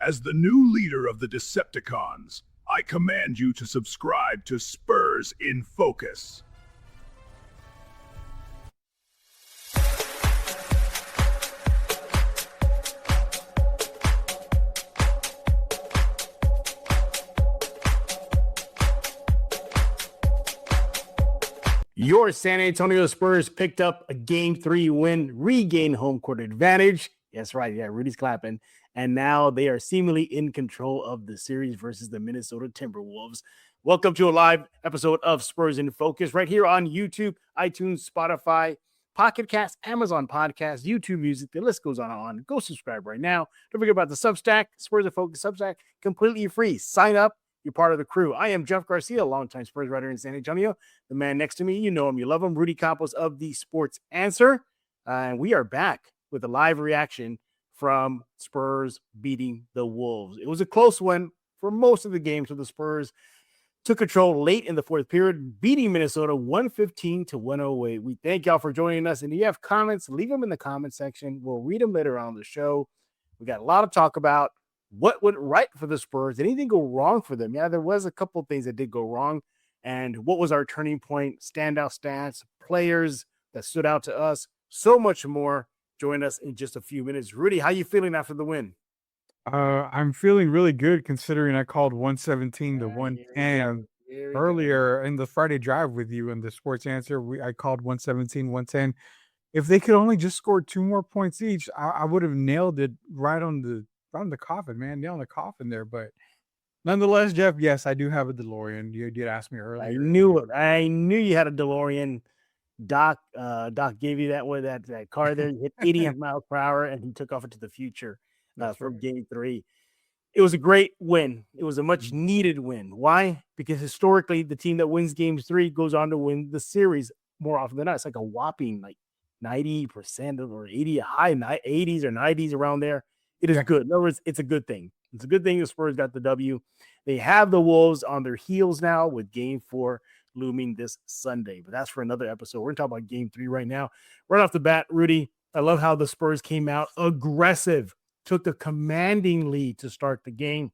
As the new leader of the Decepticons, I command you to subscribe to Spurs in Focus. Your San Antonio Spurs picked up a Game 3 win, regained home court advantage. That's right. Yeah, Rudy's clapping. And now they are seemingly in control of the series versus the Minnesota Timberwolves. Welcome to a live episode of Spurs in Focus right here on YouTube, iTunes, Spotify, Pocket Cast, Amazon Podcast, YouTube Music. The list goes on and on. Go subscribe right now. Don't forget about the Substack, Spurs in Focus Substack, completely free. Sign up. You're part of the crew. I am Jeff Garcia, longtime Spurs writer in San Antonio. The man next to me, you know him, you love him, Rudy Campos of the Sports Answer. And we are back with a live reaction from Spurs beating the Wolves. It was a close one for most of the game, so the Spurs took control late in the fourth period, beating Minnesota 115-108. We thank y'all for joining us. And if you have comments, leave them in the comment section. We'll read them later on the show. We got a lot to talk about. What went right for the Spurs? Did anything go wrong for them? Yeah, there was a couple of things that did go wrong. And what was our turning point? Standout stats, players that stood out to us, so much more. Join us in just a few minutes. Rudy, how you feeling after the win? I'm feeling really good considering I called 117 to 110 earlier in the Friday drive with you in the Sports Answer. I called 117, 110. If they could only just score 2 more points each, I would have nailed it right on the coffin, man. Nail on the coffin there. But nonetheless, Jeff, yes, I do have a DeLorean. You did ask me earlier. I knew it. I knew you had a DeLorean. Doc gave you that car there. You hit 80 miles per hour, and he took off into the future for Game 3. It was a great win. It was a much needed win. Why? Because historically, the team that wins Game 3 goes on to win the series more often than not. It's like a whopping 90% or 80, high 80s or 90s around there. It is good. In other words, it's a good thing. It's a good thing the Spurs got the W. They have the Wolves on their heels now with Game 4 looming this Sunday. But that's for another episode. We're going to talk about Game 3 right now. Right off the bat, Rudy, I love how the Spurs came out aggressive, took a commanding lead to start the game.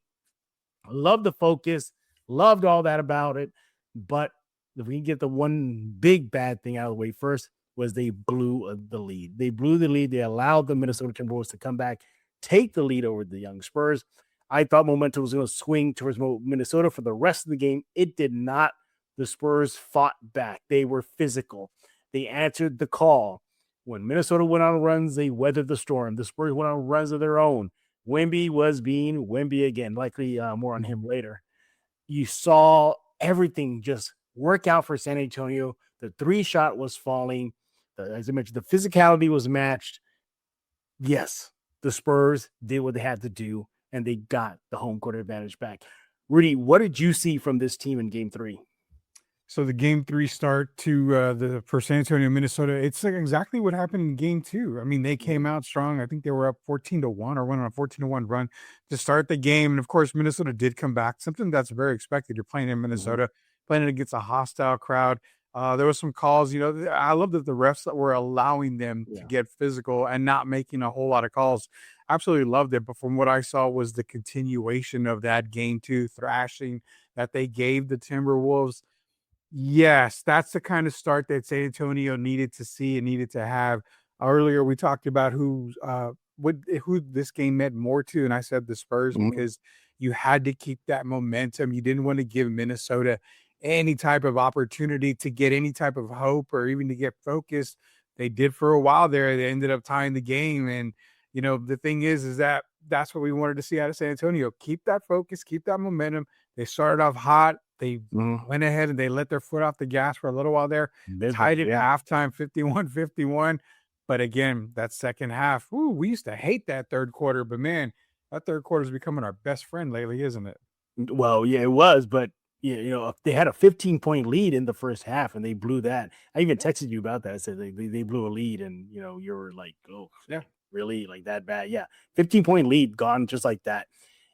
I love the focus, loved all that about it. But if we can get the one big bad thing out of the way first, was they blew the lead. They blew the lead. They allowed the Minnesota Timberwolves to come back, take the lead over the young Spurs. I thought momentum was going to swing towards Minnesota for the rest of the game. It did not. The Spurs fought back. They were physical. They answered the call. When Minnesota went on runs, they weathered the storm. The Spurs went on runs of their own. Wemby was being Wemby again. Likely more on him later. You saw everything just work out for San Antonio. The 3-shot was falling. As I mentioned, the physicality was matched. Yes, the Spurs did what they had to do, and they got the home court advantage back. Rudy, what did you see from this team in Game 3? So the Game 3 start to for San Antonio, Minnesota, it's like exactly what happened in Game 2. I mean, they came out strong. I think they were up 14-1 or went on a 14-1 run to start the game. And of course, Minnesota did come back, something that's very expected. You're playing in Minnesota, playing against a hostile crowd. There was some calls, I love that the refs that were allowing them to get physical and not making a whole lot of calls. Absolutely loved it. But from what I saw was the continuation of that Game 2 thrashing that they gave the Timberwolves. Yes, that's the kind of start that San Antonio needed to see and needed to have. Earlier, we talked about who this game meant more to, and I said the Spurs because you had to keep that momentum. You didn't want to give Minnesota any type of opportunity to get any type of hope or even to get focused. They did for a while there. They ended up tying the game, and the thing is that that's what we wanted to see out of San Antonio. Keep that focus, keep that momentum. They started off hot. They went ahead and they let their foot off the gas for a little while there. Tied it halftime, 51-51. But again, that second half, we used to hate that third quarter. But, man, that third quarter is becoming our best friend lately, isn't it? Well, yeah, it was. But, if they had a 15-point lead in the first half and they blew that. I even texted you about that. I said they blew a lead and, you were like, oh, yeah, really? Like that bad? Yeah, 15-point lead gone just like that.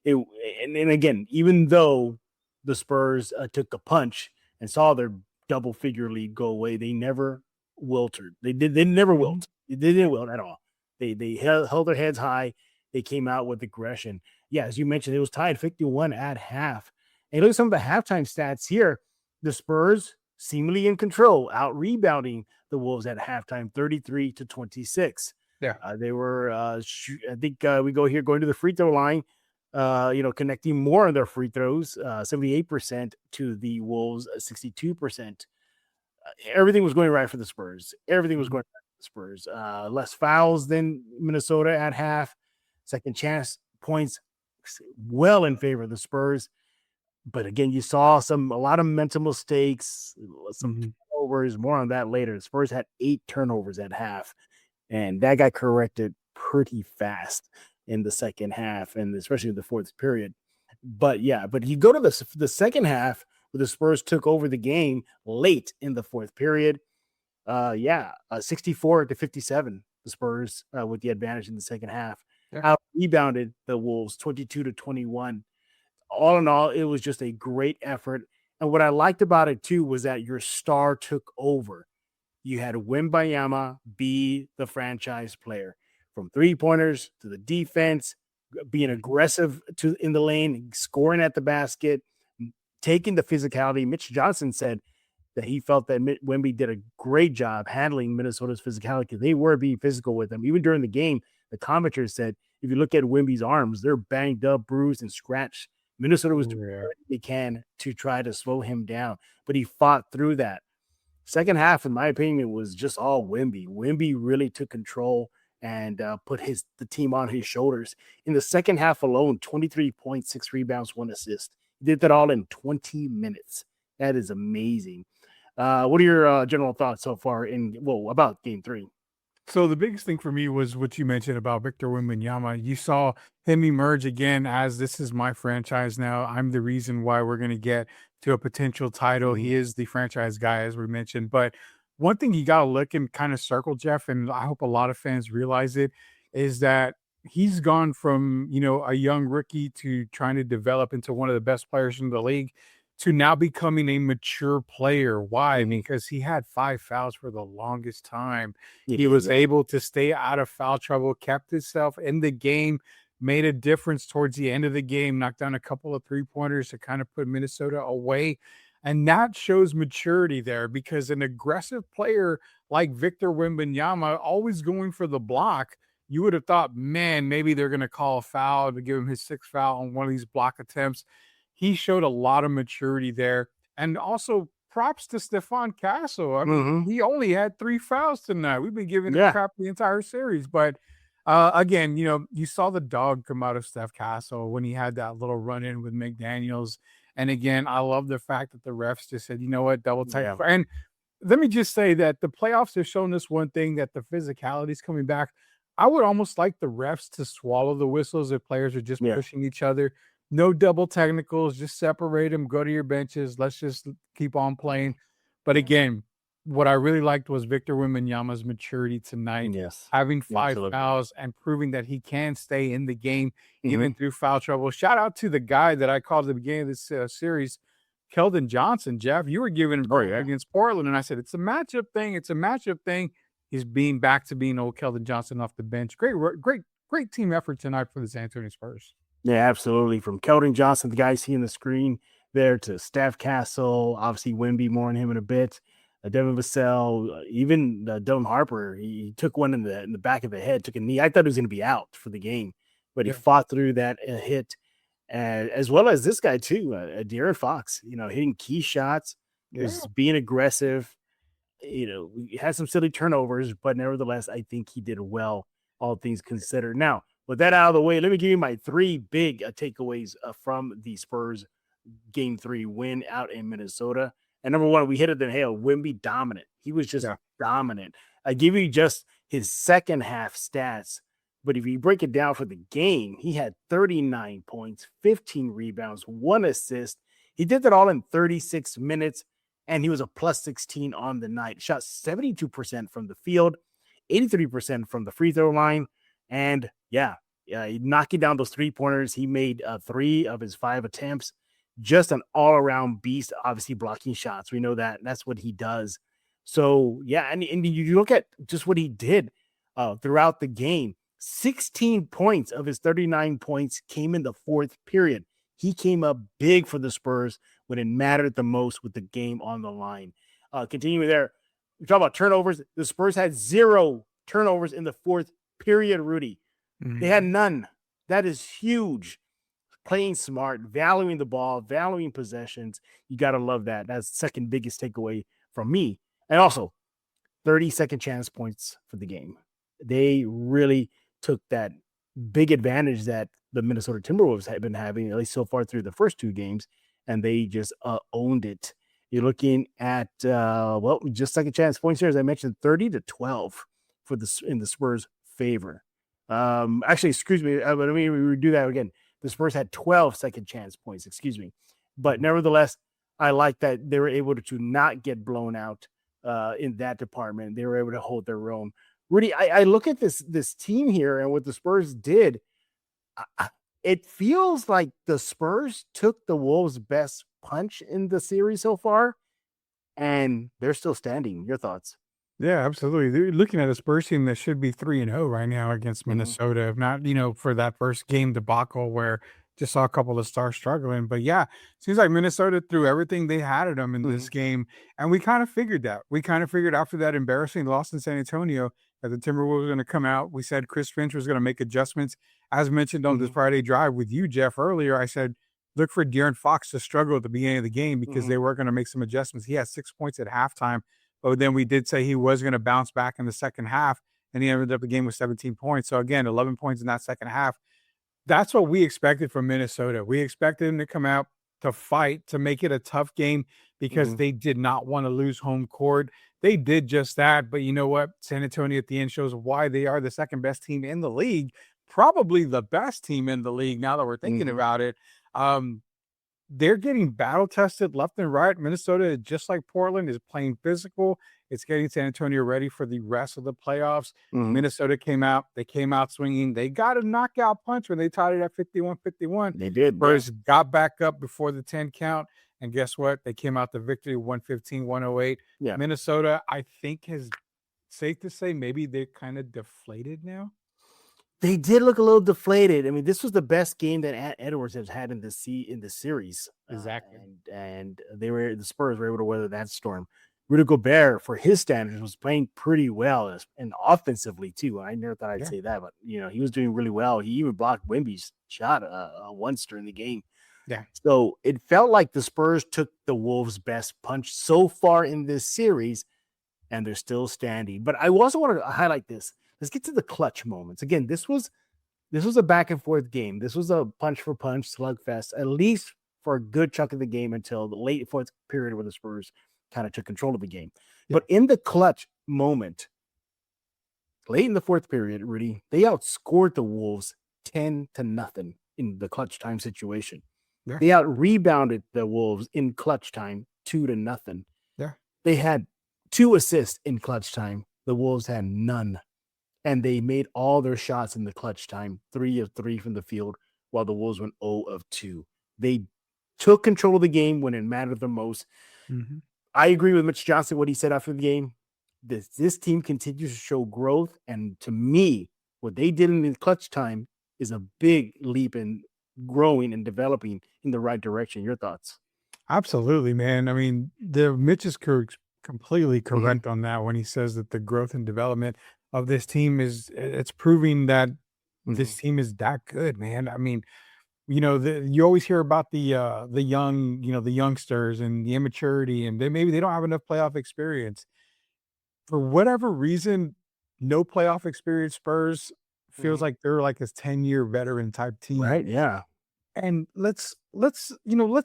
And again, even though the Spurs took a punch and saw their double-figure lead go away, they never wilted. They never wilt. They didn't wilt at all. They held their heads high. They came out with aggression. yeah, as you mentioned, it was tied 51 at half. And look at some of the halftime stats here. The Spurs seemingly in control, out rebounding the Wolves at halftime, 33-26. Yeah. They were, I think we go here going to the free throw line, connecting more on their free throws, 78% to the Wolves, 62%. Everything was going right for the Spurs. Everything was going right for the Spurs. Less fouls than Minnesota at half. Second chance points well in favor of the Spurs. But again, you saw a lot of mental mistakes, some turnovers. More on that later. The Spurs had 8 turnovers at half, and that got corrected pretty fast in the second half, and especially in the fourth period. But you go to the second half where the Spurs took over the game late in the fourth period. 64-57, the Spurs with the advantage in the second half. Yeah. Out rebounded the Wolves 22-21. All in all, it was just a great effort. And what I liked about it too was that your star took over. You had Wembyanyama be the franchise player, from 3-pointers to the defense, being aggressive in the lane, scoring at the basket, taking the physicality. Mitch Johnson said that he felt that Wemby did a great job handling Minnesota's physicality. They were being physical with him. Even during the game, the commentators said, if you look at Wemby's arms, they're banged up, bruised, and scratched. Minnesota was doing everything they can to try to slow him down, but he fought through that. Second half, in my opinion, was just all Wemby. Wemby really took control and put the team on his shoulders. In the second half alone, 23 points, 6 rebounds, 1 assist. He did that all in 20 minutes. That is amazing. What are your general thoughts so far about Game 3? So the biggest thing for me was what you mentioned about Victor Wembanyama. You saw him emerge again as, this is my franchise now. I'm the reason why we're going to get to a potential title. He is the franchise guy, as we mentioned. But one thing you got to look and kind of circle, Jeff, and I hope a lot of fans realize it, is that he's gone from, a young rookie to trying to develop into one of the best players in the league to now becoming a mature player. Why? Because he had 5 fouls for the longest time. He was able to stay out of foul trouble, kept himself in the game, made a difference towards the end of the game, knocked down a couple of 3-pointers to kind of put Minnesota away. And that shows maturity there, because an aggressive player like Victor Wembanyama, always going for the block, you would have thought, man, maybe they're going to call a foul to give him his 6th foul on one of these block attempts. He showed a lot of maturity there. And also props to Stephon Castle. I mean, he only had 3 fouls tonight. We've been giving him crap the entire series. But again, you saw the dog come out of Steph Castle when he had that little run-in with McDaniels. And again, I love the fact that the refs just said, you know what, double take. Yeah. And let me just say that the playoffs have shown us one thing, that the physicality is coming back. I would almost like the refs to swallow the whistles if players are just pushing each other. No double technicals, just separate them, go to your benches. Let's just keep on playing. But again, what I really liked was Victor Wembanyama's maturity tonight. Yes. Having 5 fouls and proving that he can stay in the game even through foul trouble. Shout out to the guy that I called at the beginning of this series, Keldon Johnson. Jeff, you were giving him against Portland, and I said, it's a matchup thing. It's a matchup thing. He's being back to being old Keldon Johnson off the bench. Great team effort tonight for the San Antonio Spurs. Yeah, absolutely. From Keldon Johnson, the guy you see on the screen there, to Steph Castle, obviously Wemby, more on him in a bit. Devin Vassell, even Dylan Harper, he took one in the back of the head, took a knee. I thought he was going to be out for the game, but he fought through that hit, as well as this guy too, De'Aaron Fox. Hitting key shots, was being aggressive. We had some silly turnovers, but nevertheless, I think he did well, all things considered. Now, with that out of the way, let me give you my 3 big takeaways from the Spurs Game 3 win out in Minnesota. And number one, we hit it the nail. Wemby dominant. He was just dominant. I give you just his second half stats, but if you break it down for the game, he had 39 points, 15 rebounds, 1 assist. He did that all in 36 minutes, and he was a plus 16 on the night. Shot 72% from the field, 83% from the free throw line, and knocking down those 3-pointers. He made 3 of his 5 attempts. Just an all-around beast, obviously blocking shots. We know that. That's what he does. So, and you look at just what he did throughout the game. 16 points of his 39 points came in the fourth period. He came up big for the Spurs when it mattered the most with the game on the line. Continuing there, we talk about turnovers. The Spurs had 0 turnovers in the fourth period, Rudy. They had none. That is huge. Playing smart, valuing the ball, valuing possessions. You got to love that. That's the second biggest takeaway from me. And also, 30-second chance points for the game. They really took that big advantage that the Minnesota Timberwolves have been having, at least so far through the first 2 games, and they just owned it. You're looking at, just second chance points here, as I mentioned, 30-12 for in the Spurs' favor. Actually, excuse me, let me redo that again. The Spurs had 12 second chance points, excuse me. But nevertheless, I like that they were able to not get blown out in that department. They were able to hold their own. Rudy, I look at this team here and what the Spurs did. It feels like the Spurs took the Wolves' best punch in the series so far, and they're still standing. Your thoughts? Yeah, absolutely. They're looking at a Spurs team that should be 3-0 right now against Minnesota, if not, for that first game debacle where just saw a couple of stars struggling. But yeah, seems like Minnesota threw everything they had at them in this game. And we kind of figured that. We kind of figured after that embarrassing loss in San Antonio that the Timberwolves were going to come out. We said Chris Finch was going to make adjustments. As mentioned on this Friday drive with you, Jeff, earlier, I said, look for De'Aaron Fox to struggle at the beginning of the game because they were going to make some adjustments. He had 6 points at halftime. But then we did say he was going to bounce back in the second half, and he ended up the game with 17 points. So again, 11 points in that second half. That's what we expected from Minnesota. We expected him to come out to fight, to make it a tough game because they did not want to lose home court. They did just that. But you know what? San Antonio at the end shows why they are the second best team in the league, probably the best team in the league now that we're thinking about it. They're getting battle tested left and right. Minnesota, just like Portland, is playing physical. It's getting San Antonio ready for the rest of the playoffs. Minnesota came out swinging. They got a knockout punch when they tied it at 51-51. They did. Spurs got back up before the 10 count. And guess what? They came out the victory 115-108. Yeah. Minnesota, I think, is safe to say maybe they're kind of deflated now. They did look a little deflated. I mean, this was the best game that Edwards has had in the series. Exactly. And the Spurs were able to weather that storm. Rudy Gobert, for his standards, was playing pretty well and offensively too. I never thought I'd say that, but he was doing really well. He even blocked Wemby's shot once during the game. Yeah. So it felt like the Spurs took the Wolves' best punch so far in this series, and they're still standing. But I also want to highlight this. Let's get to the clutch moments. Again, this was a back and forth game. This was a punch for punch slugfest, at least for a good chunk of the game until the late fourth period where the Spurs kind of took control of the game. Yeah. But in the clutch moment, late in the fourth period, Rudy, they outscored the Wolves 10-0 in the clutch time situation. Yeah. They out-rebounded the Wolves in clutch time 2-0. Yeah. They had 2 assists in clutch time. The Wolves had none. And they made all their shots in the clutch time, 3 of 3 from the field, while the Wolves went 0 of 2. They took control of the game when it mattered the most. I agree with Mitch Johnson, what he said after the game. This team continues to show growth. And to me, what they did in the clutch time is a big leap in growing and developing in the right direction. Your thoughts? Absolutely, man. I mean, Mitch is completely correct on that when he says that the growth and development of this team it's proving that this team is that good, man. I mean, you always hear about the young, the youngsters and the immaturity, and maybe they don't have enough playoff experience. For whatever reason, no playoff experience Spurs feels like they're like a 10-year veteran type team. Right, yeah. And let's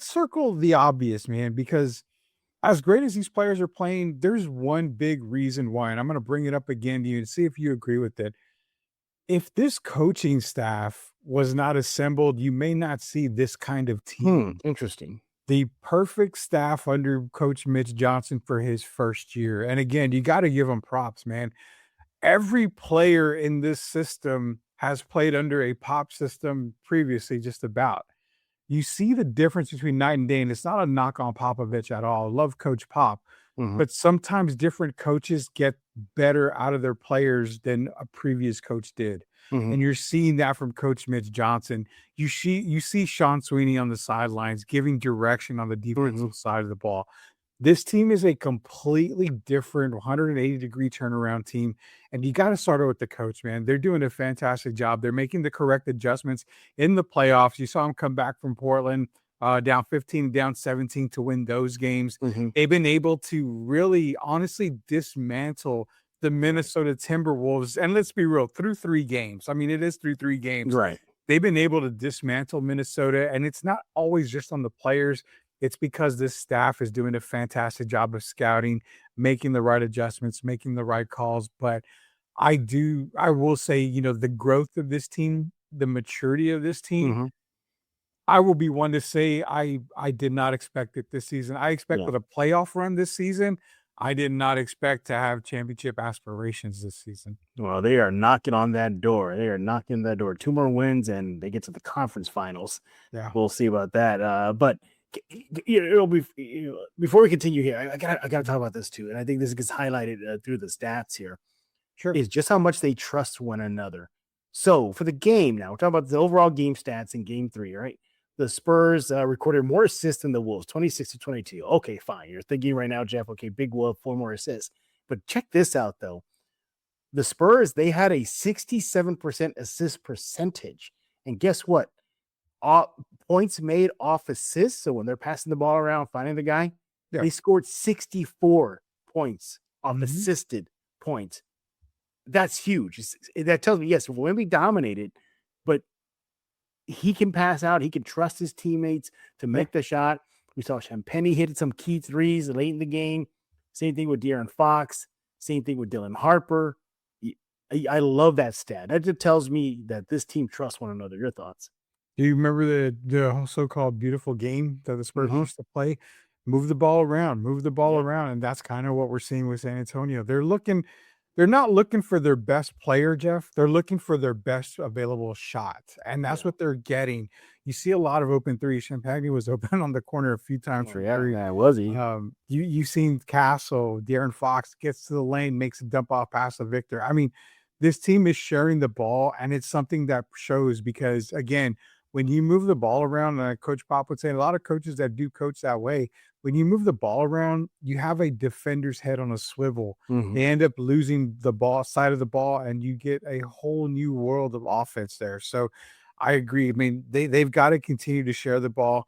circle the obvious, man, because as great as these players are playing, there's one big reason why, and I'm going to bring it up again to you and see if you agree with it. If this coaching staff was not assembled, you may not see this kind of team. Interesting. The perfect staff under Coach Mitch Johnson for his first year. And again, you got to give him props, man. Every player in this system has played under a Pop system previously, just about. You see the difference between night and day, and it's not a knock on Popovich at all. I love Coach Pop. but sometimes different coaches get better out of their players than a previous coach did. And you're seeing that from Coach Mitch Johnson. You see Sean Sweeney on the sidelines giving direction on the defensive side of the ball. This team is a completely different 180-degree turnaround team, and you got to start it with the coach, man. They're doing a fantastic job. They're making the correct adjustments in the playoffs. You saw them come back from Portland, down 15, down 17 to win those games. They've been able to really, honestly dismantle the Minnesota Timberwolves. And let's be real, through 3 games. I mean, it is through 3 games. Right. They've been able to dismantle Minnesota, and it's not always just on the players. It's because this staff is doing a fantastic job of scouting, making the right adjustments, making the right calls. But I will say, the growth of this team, the maturity of this team, I will be one to say I did not expect it this season. I expected a playoff run this season. I did not expect to have championship aspirations this season. Well, they are knocking on that door. They are knocking on that door. 2 more wins, and they get to the conference finals. Yeah, we'll see about that. But it'll be before we continue here. I gotta talk about this too, and I think this gets highlighted through the stats here. sure. Is just how much they trust one another. So for the game now, we're talking about the overall game stats in Game 3, right? The Spurs recorded more assists than the Wolves, 26-22. Okay, fine. You're thinking right now, Jeff, okay, Big Wolf, 4 more assists. But check this out, though. The Spurs, they had a 67% assist percentage. And guess what? Points made off assists. So when they're passing the ball around, finding the guy, they scored 64 points off assisted points. That's huge. That tells me, yes, Wemby dominated, but he can pass out. He can trust his teammates to make the shot. We saw Champagnie hit some key threes late in the game. Same thing with De'Aaron Fox. Same thing with Dylan Harper. I love that stat. That just tells me that this team trusts one another. Your thoughts? Do you remember the so-called beautiful game that the Spurs used to play? Move the ball around, and that's kind of what we're seeing with San Antonio. They're not looking for their best player, Jeff. They're looking for their best available shot, and that's what they're getting. You see a lot of open threes. Champagnie was open on the corner a few times for three. Yeah, was he? You've seen Castle, De'Aaron Fox gets to the lane, makes a dump off pass to Victor. I mean, this team is sharing the ball, and it's something that shows because, again, when you move the ball around, Coach Pop would say, a lot of coaches that do coach that way, when you move the ball around, you have a defender's head on a swivel. They end up losing the ball side of the ball, and you get a whole new world of offense there. So I agree. I mean, they've got to continue to share the ball,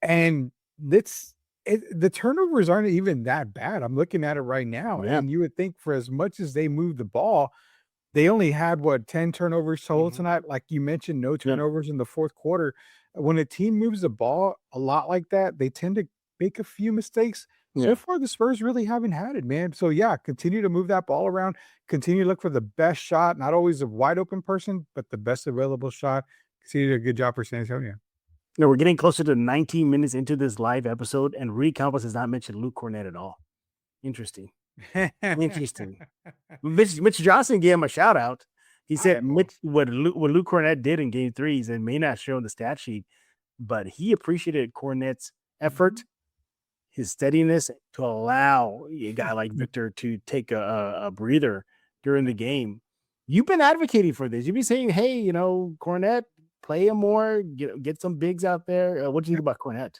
and the turnovers aren't even that bad. I'm looking at it right now, and you would think for as much as they move the ball, they only had 10 turnovers total tonight. Like you mentioned, no turnovers in the fourth quarter. When a team moves the ball a lot like that, they tend to make a few mistakes. So far, the Spurs really haven't had it, man. So continue to move that ball around. Continue to look for the best shot, not always a wide open person, but the best available shot. Continue to do a good job for San Antonio. No, we're getting closer to 19 minutes into this live episode, and Rudy Campos has not mentioned Luke Cornett at all. Interesting. Mitch Johnson gave him a shout out. He said what Luke Cornett did in Game 3 and may not show in the stat sheet, but he appreciated Cornett's effort, his steadiness to allow a guy like Victor to take a breather during the game. You've been advocating for this. You've been saying, hey, Cornett, play him more, get some bigs out there. What do you think about Cornett?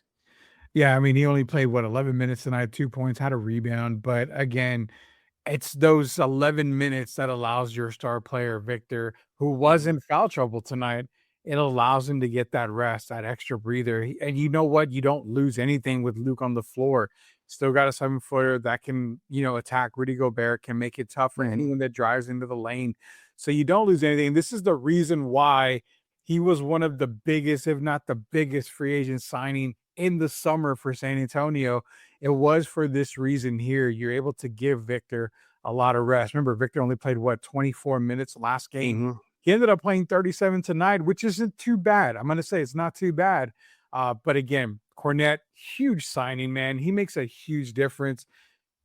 Yeah, I mean, he only played 11 minutes tonight, 2 points, had a rebound. But again, it's those 11 minutes that allows your star player, Victor, who was in foul trouble tonight, it allows him to get that rest, that extra breather. And you know what? You don't lose anything with Luke on the floor. Still got a 7-footer that can, attack Rudy Gobert, can make it tough for anyone that drives into the lane. So you don't lose anything. This is the reason why he was one of the biggest, if not the biggest, free agent signing in the summer for San Antonio. It was for this reason here. You're able to give Victor a lot of rest. Remember, Victor only played 24 minutes last game. He ended up playing 37 tonight, which isn't too bad. I'm going to say it's not too bad. But again, Cornett, huge signing, man. He makes a huge difference.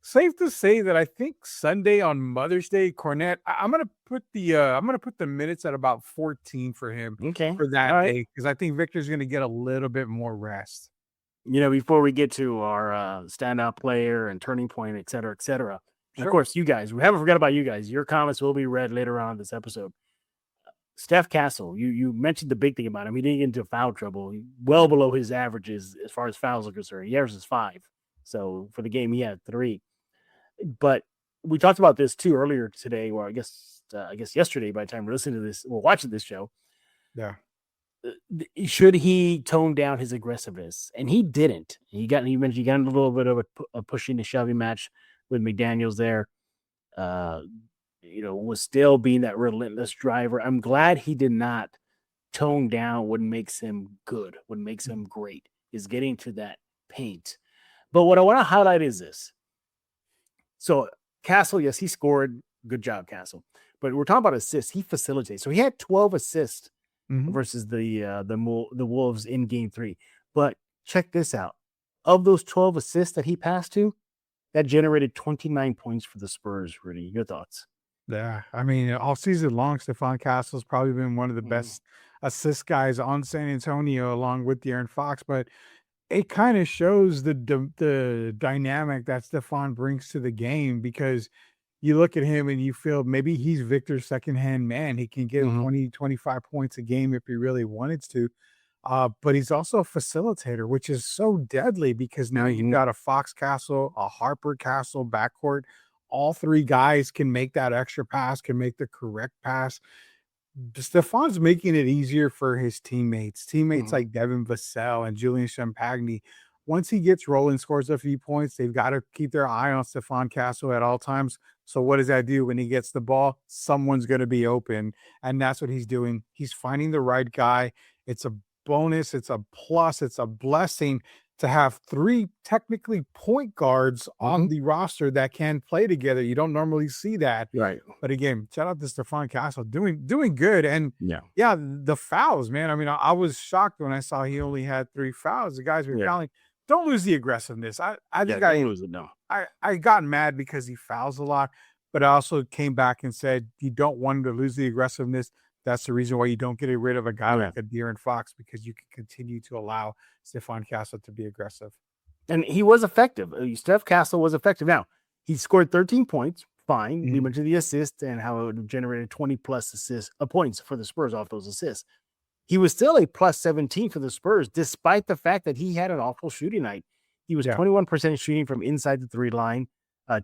Safe to say that I think Sunday on Mother's Day, Cornett, I'm gonna put the minutes at about 14 for him for that day, because I think Victor's gonna get a little bit more rest. before we get to our standout player and turning point, et cetera, et cetera. And of course, you guys, we haven't forgot about you guys. Your comments will be read later on in this episode. Steph Castle, you mentioned the big thing about him. He didn't get into foul trouble, well below his averages as far as fouls are concerned. He averages 5. So for the game, he had 3. But we talked about this too earlier today, or I guess yesterday by the time we're listening to this, we're watching this show. Yeah. Should he tone down his aggressiveness? And he didn't. He got in a little bit of a pushing and shoving match with McDaniels there. Was still being that relentless driver. I'm glad he did not tone down what makes him good, what makes him great, is getting to that paint. But what I want to highlight is this. So Castle, yes, he scored. Good job, Castle. But we're talking about assists. He facilitates. So he had 12 assists versus the Wolves in Game 3. But check this out. Of those 12 assists that he passed to, that generated 29 points for the Spurs. Rudy, your thoughts? Yeah, I mean, all season long, Stephon Castle's probably been one of the best assist guys on San Antonio, along with De'Aaron Fox. But it kind of shows the dynamic that Stephon brings to the game, because you look at him and you feel maybe he's Victor's secondhand man. He can get 20, 25 points a game if he really wanted to. But he's also a facilitator, which is so deadly, because now you've got a Fox Castle, a Harper Castle backcourt. All 3 guys can make that extra pass, can make the correct pass. Stephon's making it easier for his teammates like Devin Vassell and Julian Champagny. Once he gets rolling, scores a few points, they've got to keep their eye on Stephon Castle at all times. So what does that do? When he gets the ball, someone's going to be open. And that's what he's doing. He's finding the right guy. It's a bonus. It's a plus. It's a blessing to have 3 technically point guards on the roster that can play together. You don't normally see that. Right. But again, shout out to Stephon Castle doing good. And yeah, the fouls, man. I mean, I was shocked when I saw he only had 3 fouls. The guys were fouling. Don't lose the aggressiveness. I think don't lose it. No. I got mad because he fouls a lot, but I also came back and said, you don't want him to lose the aggressiveness. That's the reason why you don't get rid of a guy like a De'Aaron Fox, because you can continue to allow Stephon Castle to be aggressive. And he was effective. Steph Castle was effective. Now, he scored 13 points. Fine. We mentioned the assist and how it generated 20 plus points for the Spurs off those assists. He was still a plus 17 for the Spurs, despite the fact that he had an awful shooting night. He was 21% shooting from inside the 3 line,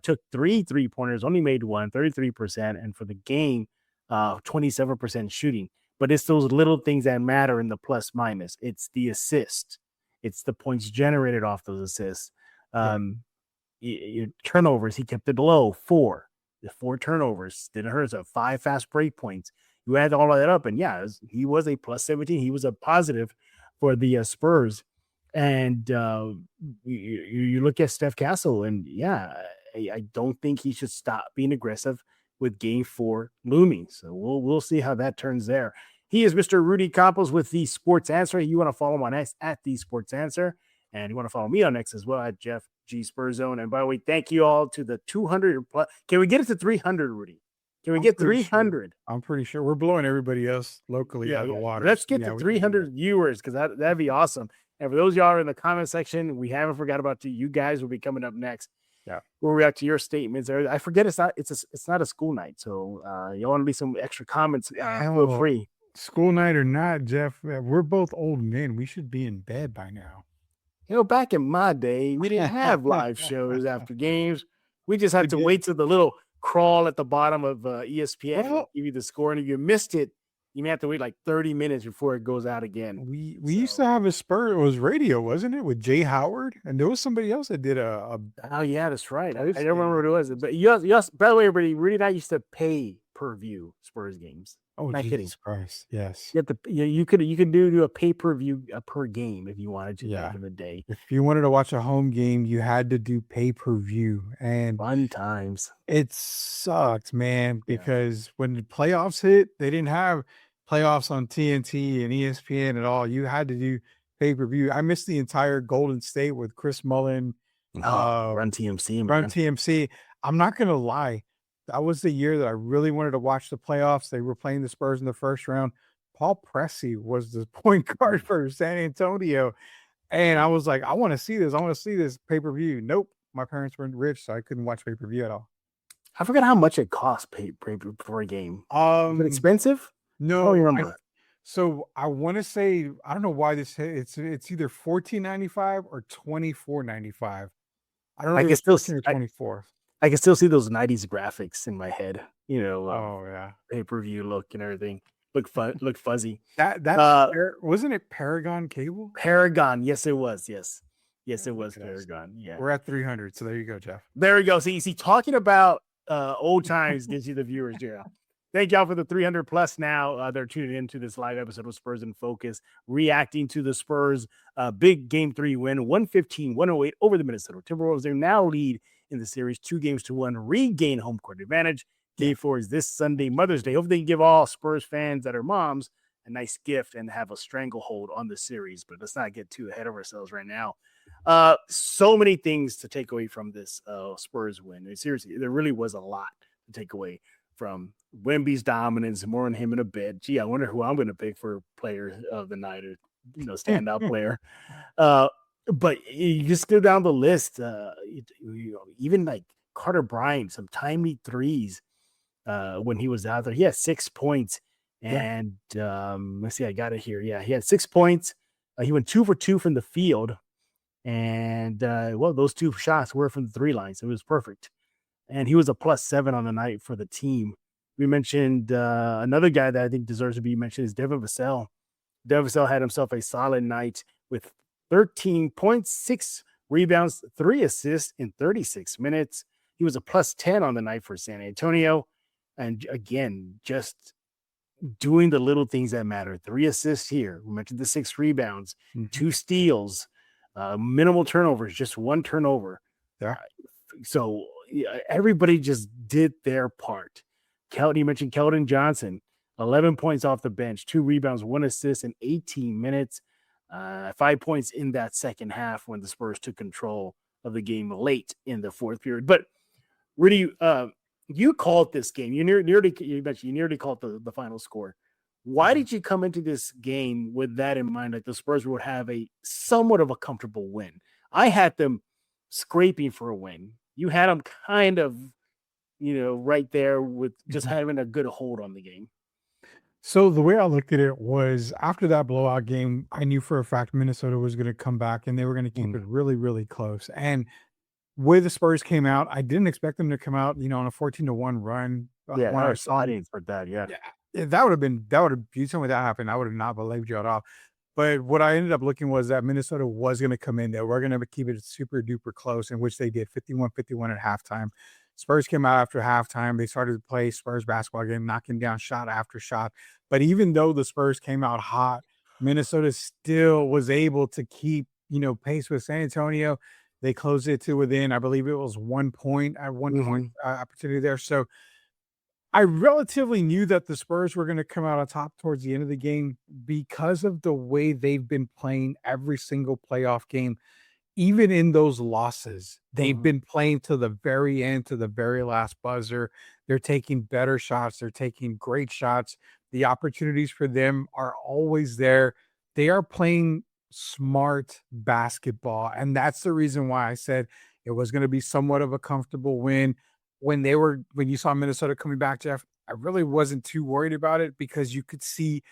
took 3 3-pointers, only made 1, 33%. And for the game, 27% shooting. But it's those little things that matter in the plus minus. It's the assist. It's the points generated off those assists. Turnovers, he kept it low, 4. The 4 turnovers didn't hurt. So 5 fast break points. You add all of that up, and he was a plus 17. He was a positive for the Spurs. And you look at Steph Castle, and I don't think he should stop being aggressive with Game 4 looming. So we'll see how that turns there. He is Mr. Rudy Campos with The Sports Answer. You want to follow him on X at The Sports Answer, and you want to follow me on X as well at Jeff G Spurs Zone. And by the way, thank you all to the 200 plus. Can we get it to 300, Rudy? Can we get 300? Sure. I'm pretty sure we're blowing everybody else locally out of the water. Let's get to 300 viewers, because that'd be awesome. And for those y'all in the comment section, we haven't forgot about you. You guys will be coming up next. Yeah, we'll react to your statements. I forget it's not a school night, so you want to be some extra comments? Feel free. School night or not, Jeff, we're both old men. We should be in bed by now. Back in my day, we didn't have live shows after games. We just had to wait till the little crawl at the bottom of ESPN to give you the score, and if you missed it, you may have to wait like 30 minutes before it goes out again. We used to have a Spurs. It was radio, wasn't it, with Jay Howard? And there was somebody else that did a Oh yeah, that's right. I don't remember what it was. But you by the way, everybody, Rudy and I used to pay per view Spurs games. Oh, not kidding. Christ, yes. You could do a pay-per-view per game if you wanted to back in the day. If you wanted to watch a home game, you had to do pay-per-view. And fun times. It sucked, man, because when the playoffs hit, they didn't have playoffs on TNT and ESPN at all. You had to do pay-per-view. I missed the entire Golden State with Chris Mullin. Run TMC, man. Run TMC. I'm not going to lie. That was the year that I really wanted to watch the playoffs. They were playing the Spurs in the first round. Paul Pressey was the point guard for San Antonio. And I was like, I want to see this. I want to see this pay-per-view. Nope. My parents weren't rich, so I couldn't watch pay-per-view at all. I forgot how much it cost for a game. Was it expensive? I don't No, remember. so I want to say, I don't know why this hit. It's either $14.95 or $24.95. I don't know I if it can was still 14 or I, 24. I can still see those 90s graphics in my head. Oh yeah. Pay-per-view look and everything. Look fuzzy. That wasn't it Paragon Cable? Paragon. Yes, it was. Yes, it Look was at us. Paragon. Yeah. We're at 300, so there you go, Jeff. There we go. See, talking about old times gives you the viewers, yeah. Thank y'all for the 300 plus now. They're tuning into this live episode of Spurs in Focus, reacting to the Spurs' big Game 3 win, 115-108 over the Minnesota Timberwolves. They now lead in the series 2-1, regain home court advantage. Game 4 is this Sunday, Mother's Day. Hopefully they can give all Spurs fans that are moms a nice gift and have a stranglehold on the series, but let's not get too ahead of ourselves right now. So many things to take away from this Spurs win. I mean, seriously, there really was a lot to take away from Wemby's dominance. More on him in a bit. Gee, I wonder who I'm going to pick for player of the night or standout player. But you just go down the list. Even like Carter Bryant, some timely threes when he was out there. He had 6 points, and let's see, I got it here. Yeah, he had 6 points. He went 2 for 2 from the field. And those 2 shots were from the 3 lines. So it was perfect. And he was a +7 on the night for the team. We mentioned another guy that I think deserves to be mentioned is Devin Vassell. Devin Vassell had himself a solid night with 13 points, 6 rebounds, 3 assists in 36 minutes. He was a +10 on the night for San Antonio. And again, just doing the little things that matter. 3 assists here. We mentioned the 6 rebounds, 2 steals. Minimal turnovers, just 1 turnover. Yeah. So everybody just did their part. You mentioned Keldon Johnson, 11 points off the bench, 2 rebounds, 1 assist in 18 minutes, 5 points in that second half when the Spurs took control of the game late in the fourth period. But Rudy, you called this game. You nearly called the final score. Why did you come into this game with that in mind, that the Spurs would have a somewhat of a comfortable win? I had them scraping for a win. You had them kind of, right there with just having a good hold on the game. So the way I looked at it was, after that blowout game, I knew for a fact Minnesota was going to come back and they were going to keep it really, really close. And the way the Spurs came out, I didn't expect them to come out, on a 14-1 run. Yeah, I didn't expect that. Yeah. That would have, you told me that happened, I would have not believed you at all. But what I ended up looking was that Minnesota was going to come in there. We're going to keep it super duper close, in which they did 51-51 at halftime. Spurs came out after halftime. They started to play Spurs basketball game, knocking down shot after shot. But even though the Spurs came out hot, Minnesota still was able to keep, pace with San Antonio. They closed it to within, I believe it was 1 point at one point opportunity there. So I relatively knew that the Spurs were going to come out on top towards the end of the game because of the way they've been playing every single playoff game. Even in those losses, they've been playing to the very end, to the very last buzzer. They're taking better shots. They're taking great shots. The opportunities for them are always there. They are playing smart basketball. And that's the reason why I said it was going to be somewhat of a comfortable win. When you saw Minnesota coming back, Jeff, I really wasn't too worried about it because you could see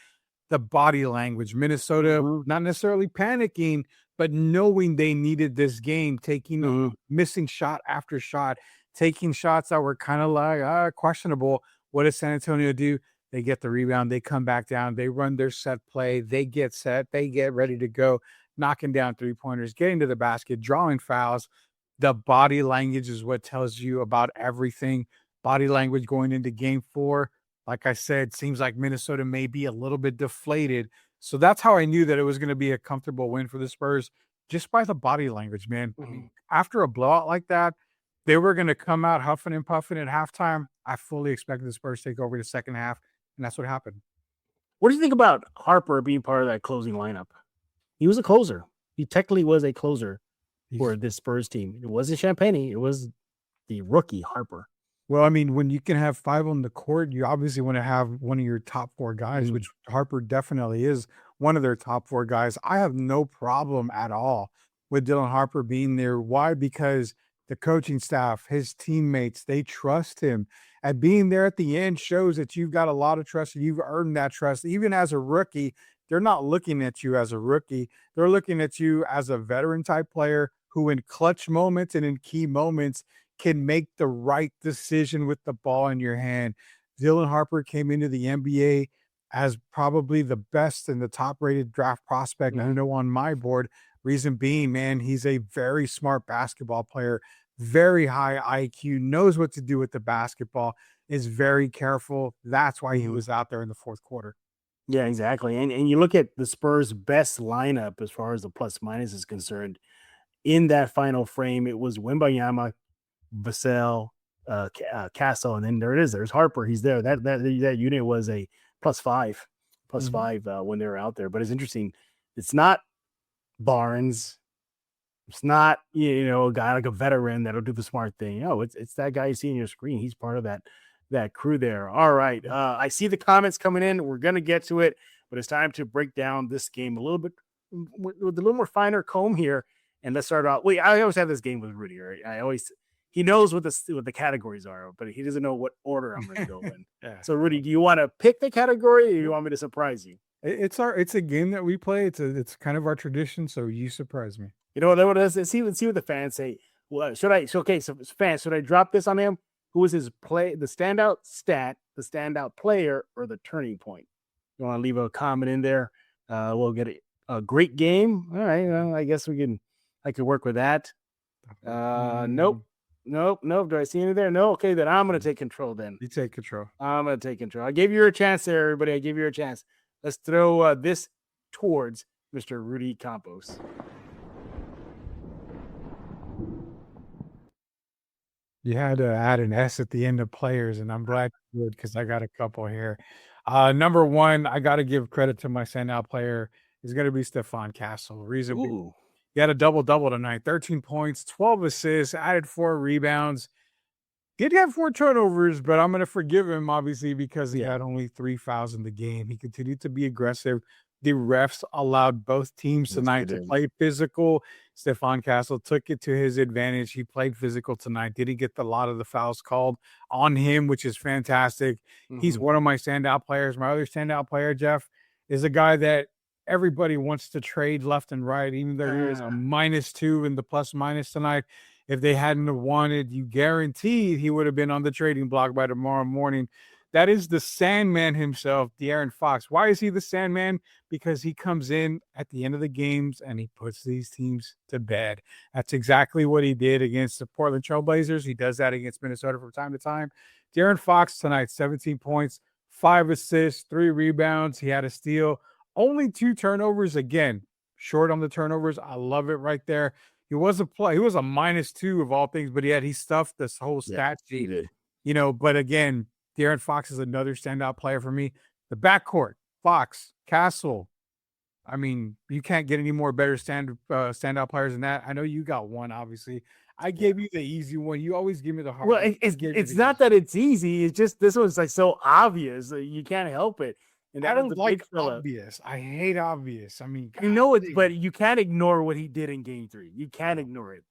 the body language. Minnesota, not necessarily panicking, but knowing they needed this game, taking missing shot after shot, taking shots that were kind of like questionable. What does San Antonio do? They get the rebound. They come back down. They run their set play. They get set. They get ready to go, knocking down 3-pointers, getting to the basket, drawing fouls. The body language is what tells you about everything. Body language going into game 4. Like I said, seems like Minnesota may be a little bit deflated. So that's how I knew that it was going to be a comfortable win for the Spurs, just by the body language, man. I mean, after a blowout like that, they were going to come out huffing and puffing at halftime. I fully expected the Spurs to take over the second half, and that's what happened. What do you think about Harper being part of that closing lineup? He was a closer. He technically was a closer for this Spurs team. It wasn't Champagne. It was the rookie Harper. Well, I mean, when you can have 5 on the court, you obviously want to have one of your top 4 guys, which Harper definitely is one of their top 4 guys. I have no problem at all with Dylan Harper being there. Why? Because the coaching staff, his teammates, they trust him. And being there at the end shows that you've got a lot of trust and you've earned that trust. Even as a rookie, they're not looking at you as a rookie. They're looking at you as a veteran type player who in clutch moments and in key moments can make the right decision with the ball in your hand. Dylan Harper came into the NBA as probably the best and the top rated draft prospect I know on my board. Reason being, man, he's a very smart basketball player, very high IQ, knows what to do with the basketball, is very careful. That's why he was out there in the fourth quarter. Yeah, exactly. And you look at the Spurs' best lineup as far as the plus minus is concerned. In that final frame, it was Wembyama, Vassell, Castle, and then there it is. There's Harper. He's there. That unit was a +5 when they were out there. But it's interesting. It's not Barnes. It's not a guy like a veteran that'll do the smart thing. No, it's that guy you see on your screen. He's part of that crew there. All right. I see the comments coming in. We're gonna get to it, but it's time to break down this game a little bit with a little more finer comb here. And let's start out. I always have this game with Rudy, right? He knows what the categories are, but he doesn't know what order I'm going to go in. Yeah. So, Rudy, do you want to pick the category, or do you want me to surprise you? It's a game that we play. It's kind of our tradition. So you surprise me. You know what it is? See what the fans say. Well, so fans, should I drop this on him? Who is his the standout stat, the standout player, or the turning point? You want to leave a comment in there? We'll get a great game. All right. Well, I guess I could work with that. Nope. Do I see any there? No. Okay, then I'm going to take control then. You take control. I'm going to take control. I gave you a chance there, everybody. I gave you a chance. Let's throw this towards Mr. Rudy Campos. You had to add an S at the end of players, and I'm glad you did because I got a couple here. Number one, I got to give credit to my standout player. Is going to be Stephon Castle. Reason he had a double-double tonight, 13 points, 12 assists, added 4 rebounds. Did have 4 turnovers, but I'm going to forgive him, obviously, because he had only 3 fouls in the game. He continued to be aggressive. The refs allowed both teams tonight to play physical. Stephon Castle took it to his advantage. He played physical tonight. Didn't get a lot of the fouls called on him, which is fantastic. He's one of my standout players. My other standout player, Jeff, is a guy that everybody wants to trade left and right, even though there is a -2 in the plus minus tonight. If they hadn't have wanted, you guaranteed he would have been on the trading block by tomorrow morning. That is the Sandman himself, De'Aaron Fox. Why is he the Sandman? Because he comes in at the end of the games and he puts these teams to bed. That's exactly what he did against the Portland Trailblazers. He does that against Minnesota from time to time. De'Aaron Fox tonight, 17 points, 5 assists, 3 rebounds. He had a steal. Only 2 turnovers. Again, short on the turnovers. I love it right there. He was a -2 of all things, but he stuffed this whole stat sheet. But again, De'Aaron Fox is another standout player for me. The backcourt, Fox, Castle. I mean, you can't get any more better standout players than that. I know you got one, obviously. I gave you the easy one. You always give me the hard one. Well, it's not that it's easy. It's just this one's like so obvious. You can't help it. And I don't like obvious. I hate obvious. I mean, but you can't ignore what he did in Game 3. You can't ignore it.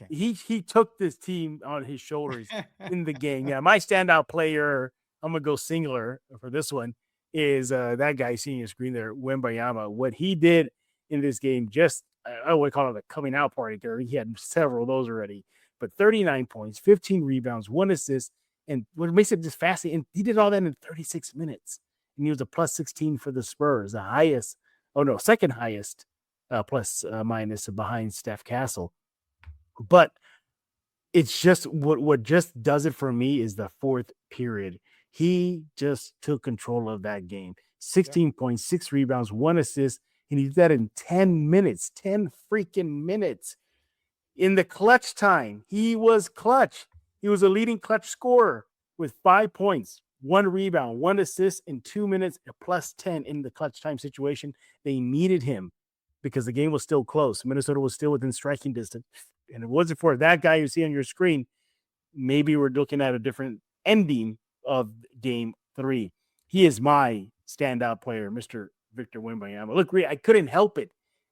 He took this team on his shoulders in the game. Yeah, my standout player, I'm gonna go singular for this one, is that guy seeing your screen there, Wembyanyama. What he did in this game, I would call it a coming out party there. He had several of those already, but 39 points, 15 rebounds, 1 assist, and what makes it just fascinating, and he did all that in 36 minutes. And he was a +16 for the Spurs, second highest plus minus behind Steph Castle. But it's just what just does it for me is the fourth period. He just took control of that game. 16 points, 6 rebounds, 1 assist, and he did that in 10 minutes, 10 freaking minutes. In the clutch time, he was clutch. He was a leading clutch scorer with 5 points. 1 rebound, 1 assist in 2 minutes, a +10 in the clutch time situation. They needed him because the game was still close. Minnesota was still within striking distance. And it wasn't for that guy you see on your screen, maybe we're looking at a different ending of Game 3. He is my standout player, Mr. Victor Wembanyama. Look, I couldn't help it.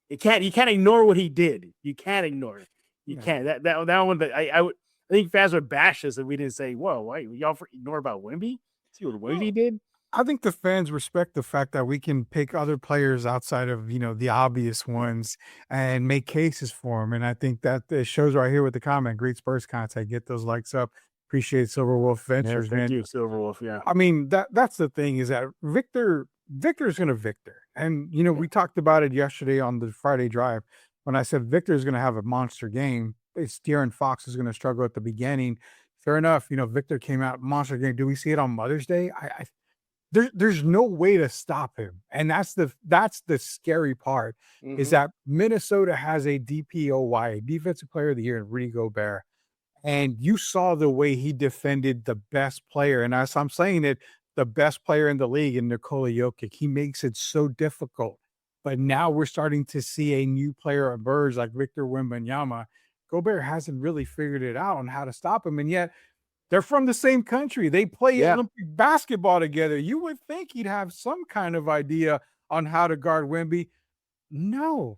You can't ignore what he did. You can't ignore it. You can't. That one that I think fans would bash us if we didn't say, "Whoa, why y'all ignore about Wemby? See what Wemby did." I think the fans respect the fact that we can pick other players outside of, the obvious ones and make cases for them. And I think that it shows right here with the comment. Great Spurs content. Get those likes up. Appreciate Silver Wolf Ventures, Thank man. you, Silver Wolf. Yeah. I mean, that's the thing is that Victor's going to Victor. And, we talked about it yesterday on the Friday drive when I said Victor's going to have a monster game. It's De'Aaron Fox is going to struggle at the beginning. Fair enough. Victor came out monster game. Do we see it on Mother's Day? There's no way to stop him. And that's the scary part is that Minnesota has a DPOY, Defensive Player of the Year, in Rudy Gobert. And you saw the way he defended the best player. And as I'm saying it, the best player in the league in Nikola Jokic. He makes it so difficult. But now we're starting to see a new player emerge like Victor Wembanyama. Gobert hasn't really figured it out on how to stop him. And yet they're from the same country. They play Olympic basketball together. You would think he'd have some kind of idea on how to guard Wemby. No,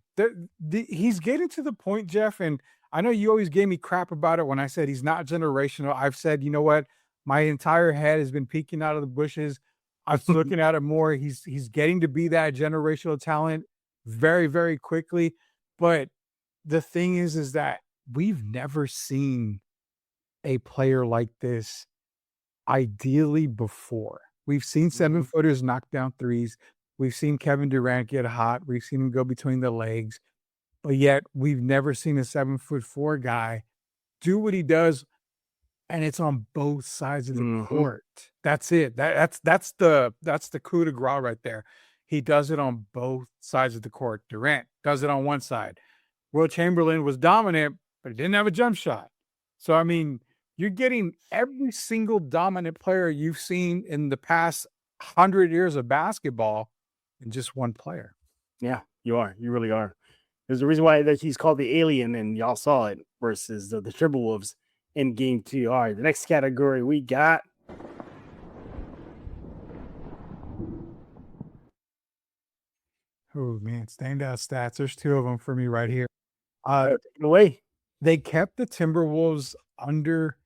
he's getting to the point, Jeff, and I know you always gave me crap about it when I said he's not generational. I've said, you know what? My entire head has been peeking out of the bushes. I'm looking at it more. He's getting to be that generational talent very, very quickly. But the thing is that we've never seen a player like this ideally before. We've seen 7-footers knock down threes. We've seen Kevin Durant get hot. We've seen him go between the legs. But yet we've never seen a 7'4" guy do what he does, and it's on both sides of the court. That's it. That's the coup de grace right there. He does it on both sides of the court. Durant does it on one side. Will Chamberlain was dominant, but he didn't have a jump shot. So, I mean, you're getting every single dominant player you've seen in the past 100 years of basketball in just one player. Yeah, you are. You really are. There's a reason why that he's called the alien, and y'all saw it versus the Timberwolves in game 2. All right, the next category we got. Oh, man, standout stats. There's 2 of them for me right here. Take it away. They kept the Timberwolves under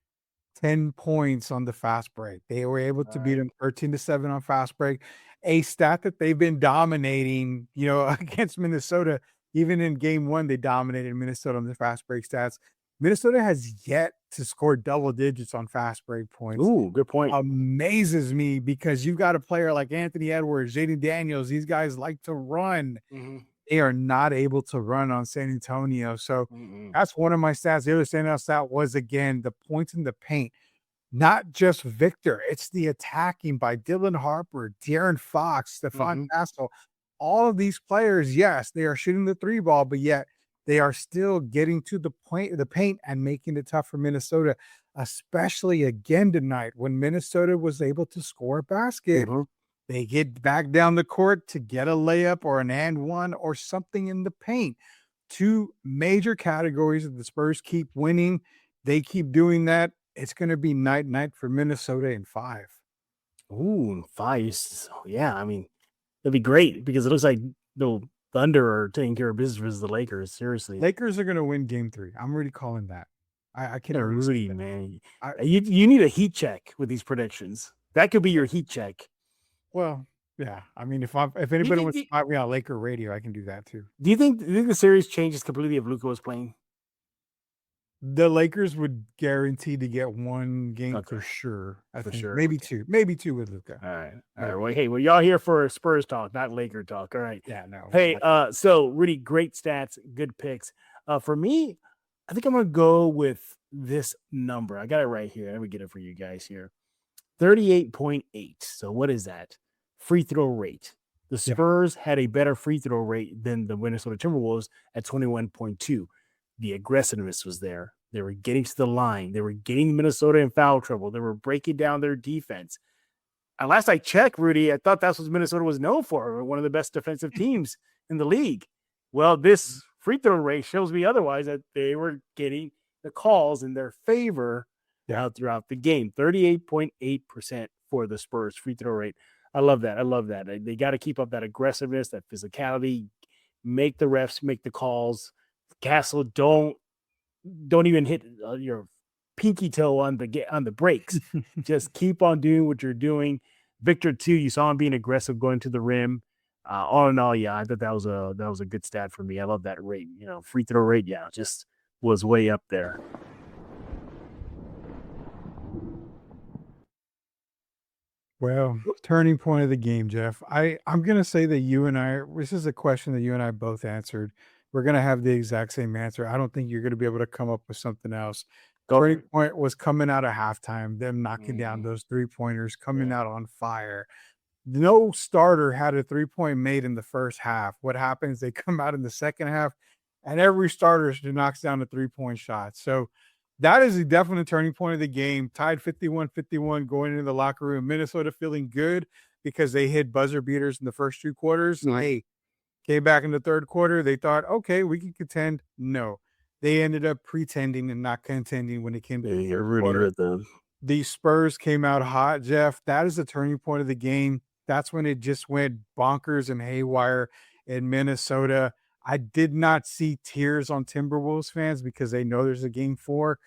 10 points on the fast break. They were able to beat them 13-7 on fast break, a stat that they've been dominating, against Minnesota. Even in game 1, they dominated Minnesota on the fast break stats. Minnesota has yet to score double digits on fast break points. Ooh, good point. Amazes me because you've got a player like Anthony Edwards, Jaden Daniels. These guys like to run. They are not able to run on San Antonio. So that's one of my stats. The other standout stat was, again, the points in the paint. Not just Victor. It's the attacking by Dylan Harper, De'Aaron Fox, Stephon Castle. All of these players, yes, they are shooting the 3 ball, but yet they are still getting to the paint and making it tough for Minnesota, especially again tonight when Minnesota was able to score a basket. They get back down the court to get a layup or an and one or something in the paint. 2 major categories that the Spurs keep winning. They keep doing that. It's going to be night for Minnesota in 5. Ooh, 5. So, yeah, I mean, it'll be great because it looks like the Thunder are taking care of business versus the Lakers. Seriously, Lakers are going to win game 3. I'm already calling that. I can't. Rudy, man, you need a heat check with these predictions. That could be your heat check. Well, yeah. I mean, if anybody wants to spot me on Laker radio, I can do that too. Do you think the series changes completely if Luka was playing? The Lakers would guarantee to get 1 game for sure. I think. Maybe 2 with Luka. All right. Well, hey, y'all here for Spurs talk, not Laker talk. All right. Yeah, no. Hey, so Rudy, great stats, good picks. For me, I think I'm gonna go with this number. I got it right here. Let me get it for you guys here. 38.8. So what is that? Free throw rate. The Spurs had a better free throw rate than the Minnesota Timberwolves at 21.2. The aggressiveness was there. They were getting to the line. They were getting Minnesota in foul trouble. They were breaking down their defense. And last I checked, Rudy, I thought that's what Minnesota was known for, one of the best defensive teams in the league. Well, this free throw rate shows me otherwise, that they were getting the calls in their favor throughout the game. 38.8% for the Spurs free throw rate. I love that. I love that. They got to keep up that aggressiveness, that physicality. Make the refs make the calls. Castle, don't even hit your pinky toe on the brakes. Just keep on doing what you're doing. Victor too, you saw him being aggressive going to the rim. All in all, yeah, I thought that was a good stat for me. I love that rate. Free throw rate, yeah, just was way up there. Well, turning point of the game, Jeff. I'm gonna say that you and I. This is a question that you and I both answered. We're gonna have the exact same answer. I don't think you're gonna be able to come up with something else. Go for Turning it. point was coming out of halftime, them knocking down those 3-pointers, coming Yeah. out on fire. No starter had a 3-point made in the first half. What happens? They come out in the second half, and every starter knocks down a 3-point shot. So that is a definite turning point of the game. Tied 51-51 going into the locker room. Minnesota feeling good because they hit buzzer beaters in the first 2 quarters. Hey, came back in the third quarter. They thought, okay, we can contend. No, they ended up pretending and not contending when it came to the You're third rooting quarter. at them. The Spurs came out hot, Jeff. That is the turning point of the game. That's when it just went bonkers and haywire in Minnesota. I did not see tears on Timberwolves fans because they know there's a game 4,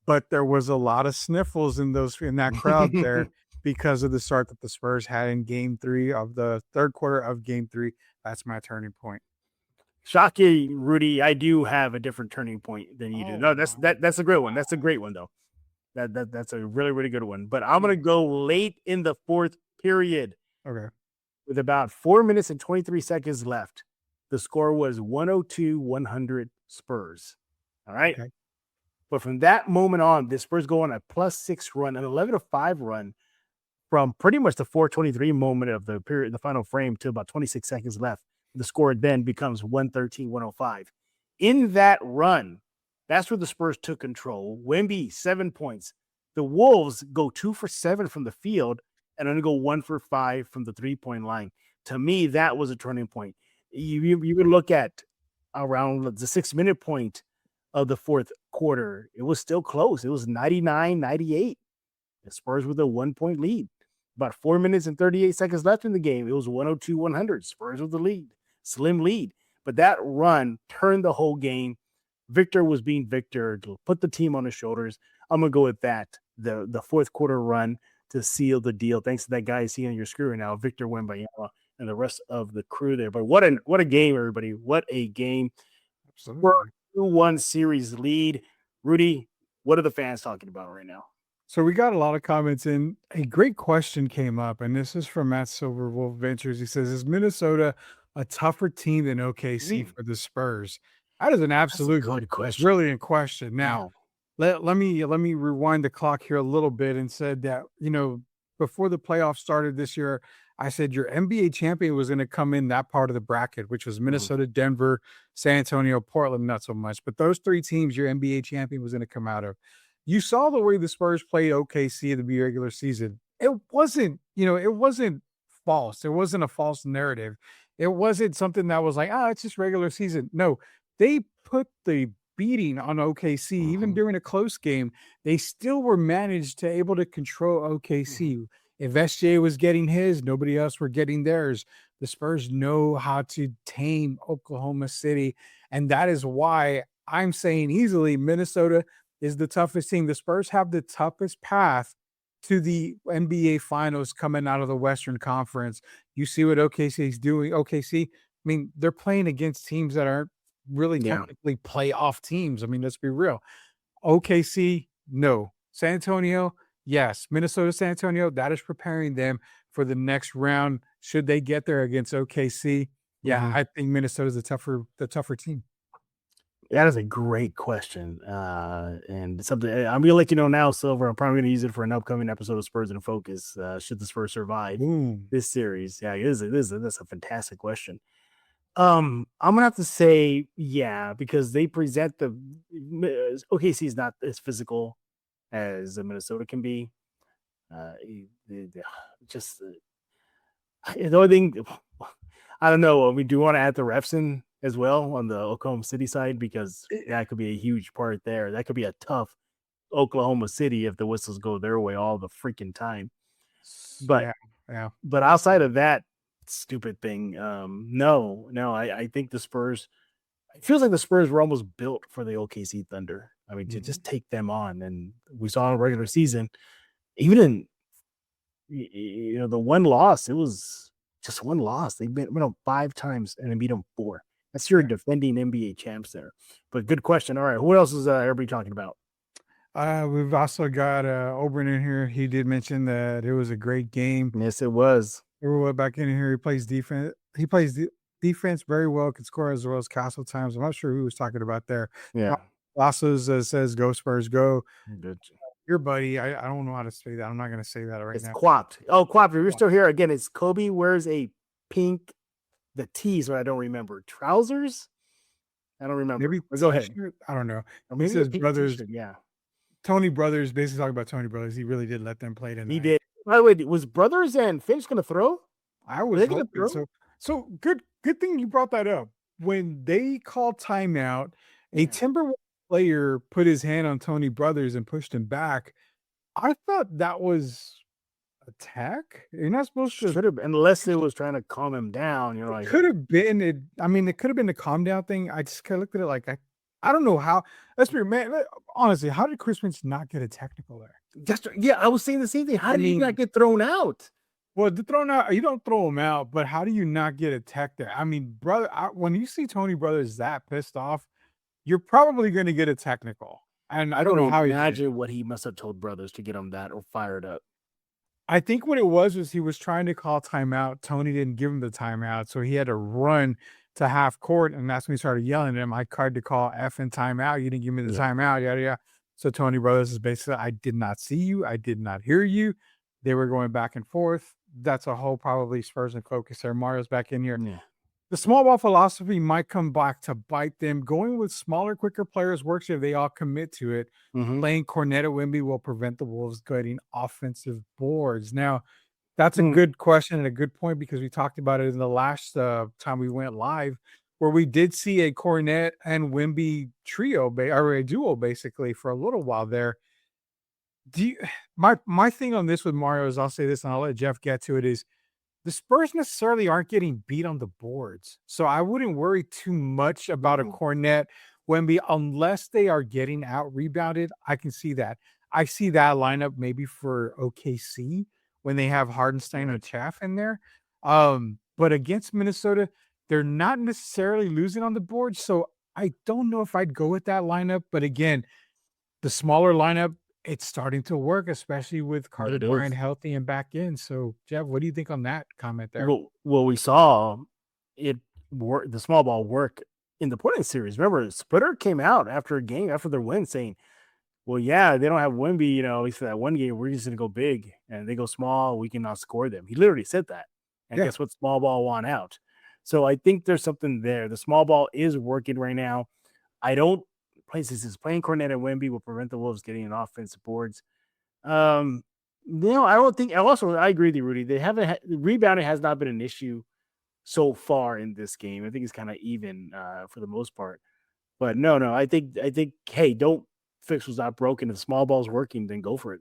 but there was a lot of sniffles in that crowd there because of the start that the Spurs had in game 3 of the third quarter of game 3. That's my turning point. Shocky, Rudy, I do have a different turning point than you do. No, that's a great one. That's a great one though. That's a really, really good one. But I'm gonna go late in the fourth period. Okay. With about 4 minutes and 23 seconds left. The score was 102-100 Spurs. All right. Okay. But from that moment on, the Spurs go on a +6 run, an 11-5 run from pretty much the 4:23 moment of the period, the final frame, to about 26 seconds left. The score then becomes 113-105. In that run, that's where the Spurs took control. Wemby, 7 points. The Wolves go 2 for 7 from the field and then go 1 for 5 from the 3-point line. To me, that was a turning point. You would look at around the 6-minute point of the fourth quarter. It was still close. It was 99-98. The Spurs with a 1-point lead. About 4 minutes and 38 seconds left in the game. It was 102-100. Spurs with the lead. Slim lead. But that run turned the whole game. Victor was being Victor to put the team on his shoulders. I'm going to go with that. The fourth quarter run to seal the deal. Thanks to that guy you see on your screen right now, Victor Wembanyama, and the rest of the crew there. But what a game, everybody. What a game. Absolutely. We're 2-1 series lead. Rudy, what are the fans talking about right now? So we got a lot of comments in. A great question came up, and this is from Matt Silverwolf Ventures. He says, is Minnesota a tougher team than OKC for the Spurs? That is an absolute good question. brilliant question. Now, let me rewind the clock here a little bit and said that, before the playoffs started this year, I said your NBA champion was going to come in that part of the bracket, which was Minnesota, Denver, San Antonio, Portland, not so much. But those 3 teams, your NBA champion was going to come out of. You saw the way the Spurs played OKC in the regular season. It wasn't false. It wasn't a false narrative. It wasn't something that was like, it's just regular season. No, they put the beating on OKC, even during a close game. They still were managed to able to control OKC. If SJ was getting his, nobody else were getting theirs. The Spurs know how to tame Oklahoma City. And that is why I'm saying easily Minnesota is the toughest team. The Spurs have the toughest path to the NBA Finals coming out of the Western Conference. You see what OKC is doing. OKC, I mean, they're playing against teams that aren't really technically playoff teams. I mean, let's be real. OKC, no. San Antonio, yes. Minnesota, San Antonio, that is preparing them for the next round. Should they get there against OKC? Yeah, I think Minnesota's the tougher team. That is a great question. And something I'm going to let you know now, Silver. I'm probably going to use it for an upcoming episode of Spurs in Focus. Should the Spurs survive this series? Yeah, that's a fantastic question. I'm gonna have to say, yeah, because they present OKC is not as physical as Minnesota can be. The only thing, I don't know. We do want to add the refs in as well on the Oklahoma City side, because that could be a huge part there. That could be a tough Oklahoma City if the whistles go their way all the freaking time. But Yeah. But outside of that stupid thing, no, I think the Spurs. It feels like the Spurs were almost built for the OKC Thunder. I mean, to just take them on, and we saw in the regular season, even in the one loss, it was just one loss. They went up 5 times and then beat them 4. That's your defending NBA champs there. But good question. All right, who else is everybody talking about? We've also got Oberyn in here. He did mention that it was a great game. Yes, it was. Everyone back in here. He plays defense. He plays defense very well. Can score as well as Castle times. I'm not sure who was talking about there. Yeah. Also says "Go Spurs, go." Good. Your buddy. I don't know how to say that. I'm not going to say that right now. It's Quapt. Oh, Quapt, if you're still here again, it's Kobe wears a pink. The T's, what I don't remember. Trousers. I don't remember. Maybe go ahead. I don't know. Maybe He says brothers. T-shirt, yeah. Tony Brothers, basically talking about Tony Brothers. He really did let them play tonight. He did. By the way, was Brothers and Finch going to throw? I was hoping so. So good thing you brought that up. When they called timeout, a Timberwolves player put his hand on Tony Brothers and pushed him back. I thought that was attack. You're not supposed to. Should have, unless it was trying to calm him down. You're like, could have been it. I mean, it could have been the calm down thing. I just kind of looked at it like I don't know how. Let's be man. Honestly, how did Chris Finch not get a technical there? I was saying the same thing. How did he not get thrown out? Well, the thrown out, you don't throw him out, but how do you not get a tech there? I mean, brother, when you see Tony Brothers that pissed off, you're probably going to get a technical. And I don't know how imagine what he must have told Brothers to get him that or fired up. I think what it was he was trying to call timeout. Tony didn't give him the timeout, so he had to run to half court, and that's when he started yelling at him. I tried to call effing timeout. You didn't give me the timeout, yada, yada. So Tony Brothers is basically, I did not see you. I did not hear you. They were going back and forth. That's a whole probably Spurs in focus there. Mario's back in here. Yeah. The small ball philosophy might come back to bite them. Going with smaller, quicker players works if they all commit to it. Playing Cornette at Wemby will prevent the Wolves getting offensive boards. Now, that's a good question and a good point because we talked about it in the last time we went live, where we did see a Cornette and Wemby trio or a duo basically for a little while there. My thing on this with Mario is, I'll say this and I'll let Jeff get to it, is the Spurs necessarily aren't getting beat on the boards. So I wouldn't worry too much about a Cornette Wemby unless they are getting out rebounded. I can see that. I see that lineup maybe for OKC when they have Hardenstein or Chaff in there. But against Minnesota, they're not necessarily losing on the board. So I don't know if I'd go with that lineup. But again, the smaller lineup, it's starting to work, especially with Carter Bryant healthy and back in. So, Jeff, what do you think on that comment there? Well, we saw it work, the small ball work in the Portland series. Remember, Splitter came out after a game, after their win, saying, well, yeah, they don't have Wemby, at least for that one game, we're just going to go big. And they go small, we can outscore them. He literally said that. And guess what? Small ball won out. So I think there's something there. The small ball is working right now. Playing Cornette and Wemby will prevent the Wolves getting an offensive boards. I don't think. I agree with you, Rudy. They haven't rebounding has not been an issue so far in this game. I think it's kind of even for the most part. But no. I think. Hey, don't fix what's not broken. If the small ball's working, then go for it.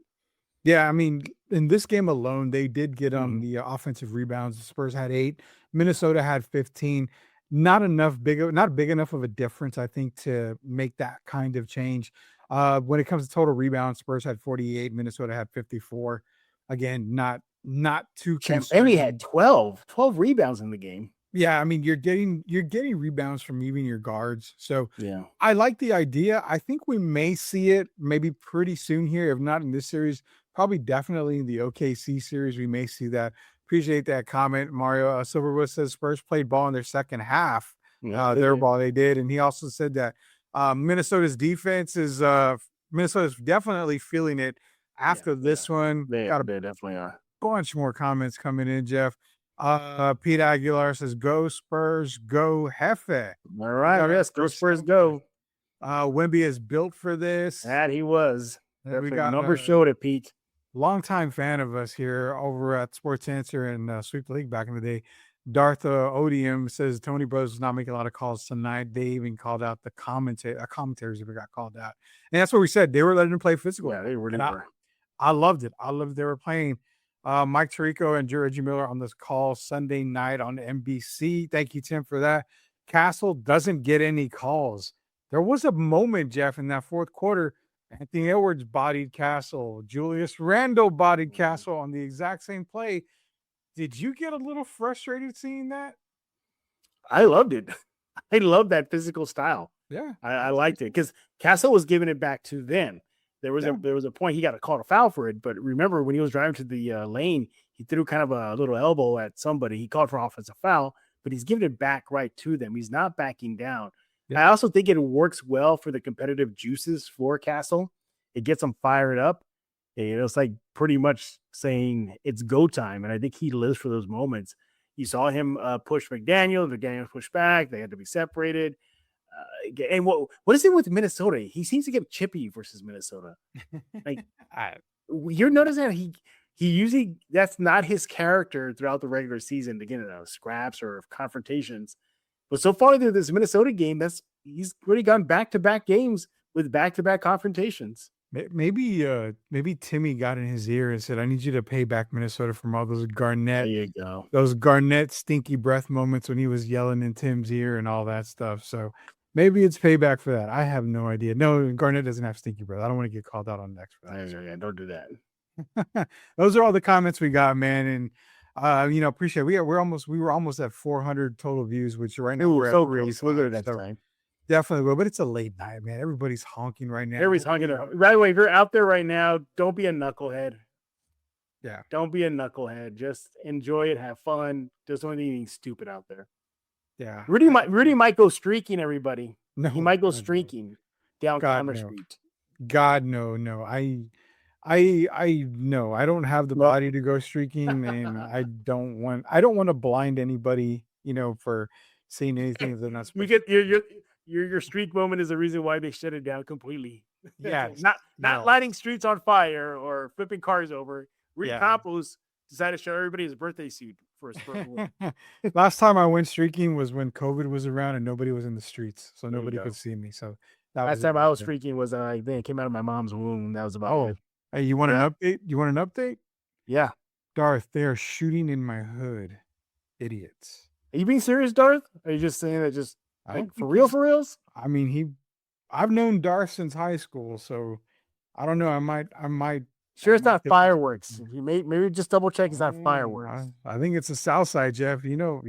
Yeah, I mean, in this game alone, they did get the offensive rebounds. The Spurs had 8. Minnesota had 15. Not big enough of a difference, I think, to make that kind of change. When it comes to total rebounds, Spurs had 48, Minnesota had 54. Again, not too concerning. And we had 12 rebounds in the game. Yeah, I mean, you're getting rebounds from even your guards. So yeah, I like the idea. I think we may see it maybe pretty soon here, if not in this series, probably definitely in the OKC series. We may see that. Appreciate that comment, Mario. Silverwood says Spurs played ball in their second half. Ball they did, and he also said that Minnesota's defense is Minnesota's definitely feeling it after this one. They definitely are. Bunch more comments coming in, Jeff. Pete Aguilar says, "Go Spurs, go Jefe." All right, yes, go Spurs, go. Wemby is built for this. That he was. We got numbers showed it, Pete. Longtime fan of us here over at Sports Answer and Sweep the League back in the day. Darth Odium says Tony Brothers is not making a lot of calls tonight. They even called out the commentators even got called out. And that's what we said. They were letting them play physical. Yeah, they really were. I loved it. They were playing Mike Tirico and Reggie Miller on this call Sunday night on NBC. Thank you, Tim, for that. Castle doesn't get any calls. There was a moment, Jeff, in that fourth quarter. Anthony Edwards bodied Castle. Julius Randle bodied Castle on the exact same play. Did you get a little frustrated seeing that? I loved it. I love that physical style. Yeah, I liked it because Castle was giving it back to them. There was a point he got a call to foul for it, but remember when he was driving to the lane, he threw kind of a little elbow at somebody. He called for offensive foul, but he's giving it back right to them. He's not backing down. Yeah. I also think it works well for the competitive juices for Castle. It gets them fired up. It's like pretty much saying it's go time, and I think he lives for those moments. You saw him push McDaniel pushed back. They had to be separated. And what is it with Minnesota? He seems to get chippy versus Minnesota. Like you're noticing that he usually that's not his character throughout the regular season to get into scraps or confrontations. But so far through this Minnesota game, he's really gone back-to-back games with back-to-back confrontations. Maybe Timmy got in his ear and said, "I need you to pay back Minnesota from all those Garnett, those Garnett stinky breath moments when he was yelling in Tim's ear and all that stuff." So maybe it's payback for that. I have no idea. No, Garnett doesn't have stinky breath. I don't want to get called out on next for that. Yeah, don't do that. Those are all the comments we got, man, and appreciate it. We were almost at 400 total views, which right now we're so great. We'll go to that time. Definitely will, but it's a late night, man. Everybody's honking right now. Everybody's honking. By the way, if you're out there right now, don't be a knucklehead. Yeah. Don't be a knucklehead. Just enjoy it. Have fun. Just don't do anything stupid out there. Yeah. Rudy might go streaking, everybody. No. He might go streaking down Commerce Street. God, no. I no. I don't have the body to go streaking, and I don't want to blind anybody, for seeing anything that they're not supposed to. We get your streak moment is the reason why they shut it down completely. Yeah, not lighting streets on fire or flipping cars over. Rudy Campos decided to show everybody his birthday suit for his Spurs win. Last time I went streaking was when COVID was around and nobody was in the streets, so nobody could see me. So last time I was streaking was I think it came out of my mom's womb. That was about it. Hey, you want an update? You want an update? Yeah, Darth, they are shooting in my hood. Idiots. Are you being serious, Darth? Or are you just saying that just like, for reals? I mean, I've known Darth since high school, so I don't know. I might. Sure, it's not fireworks. You maybe just double check it's not fireworks. I think it's the South Side, Jeff. You know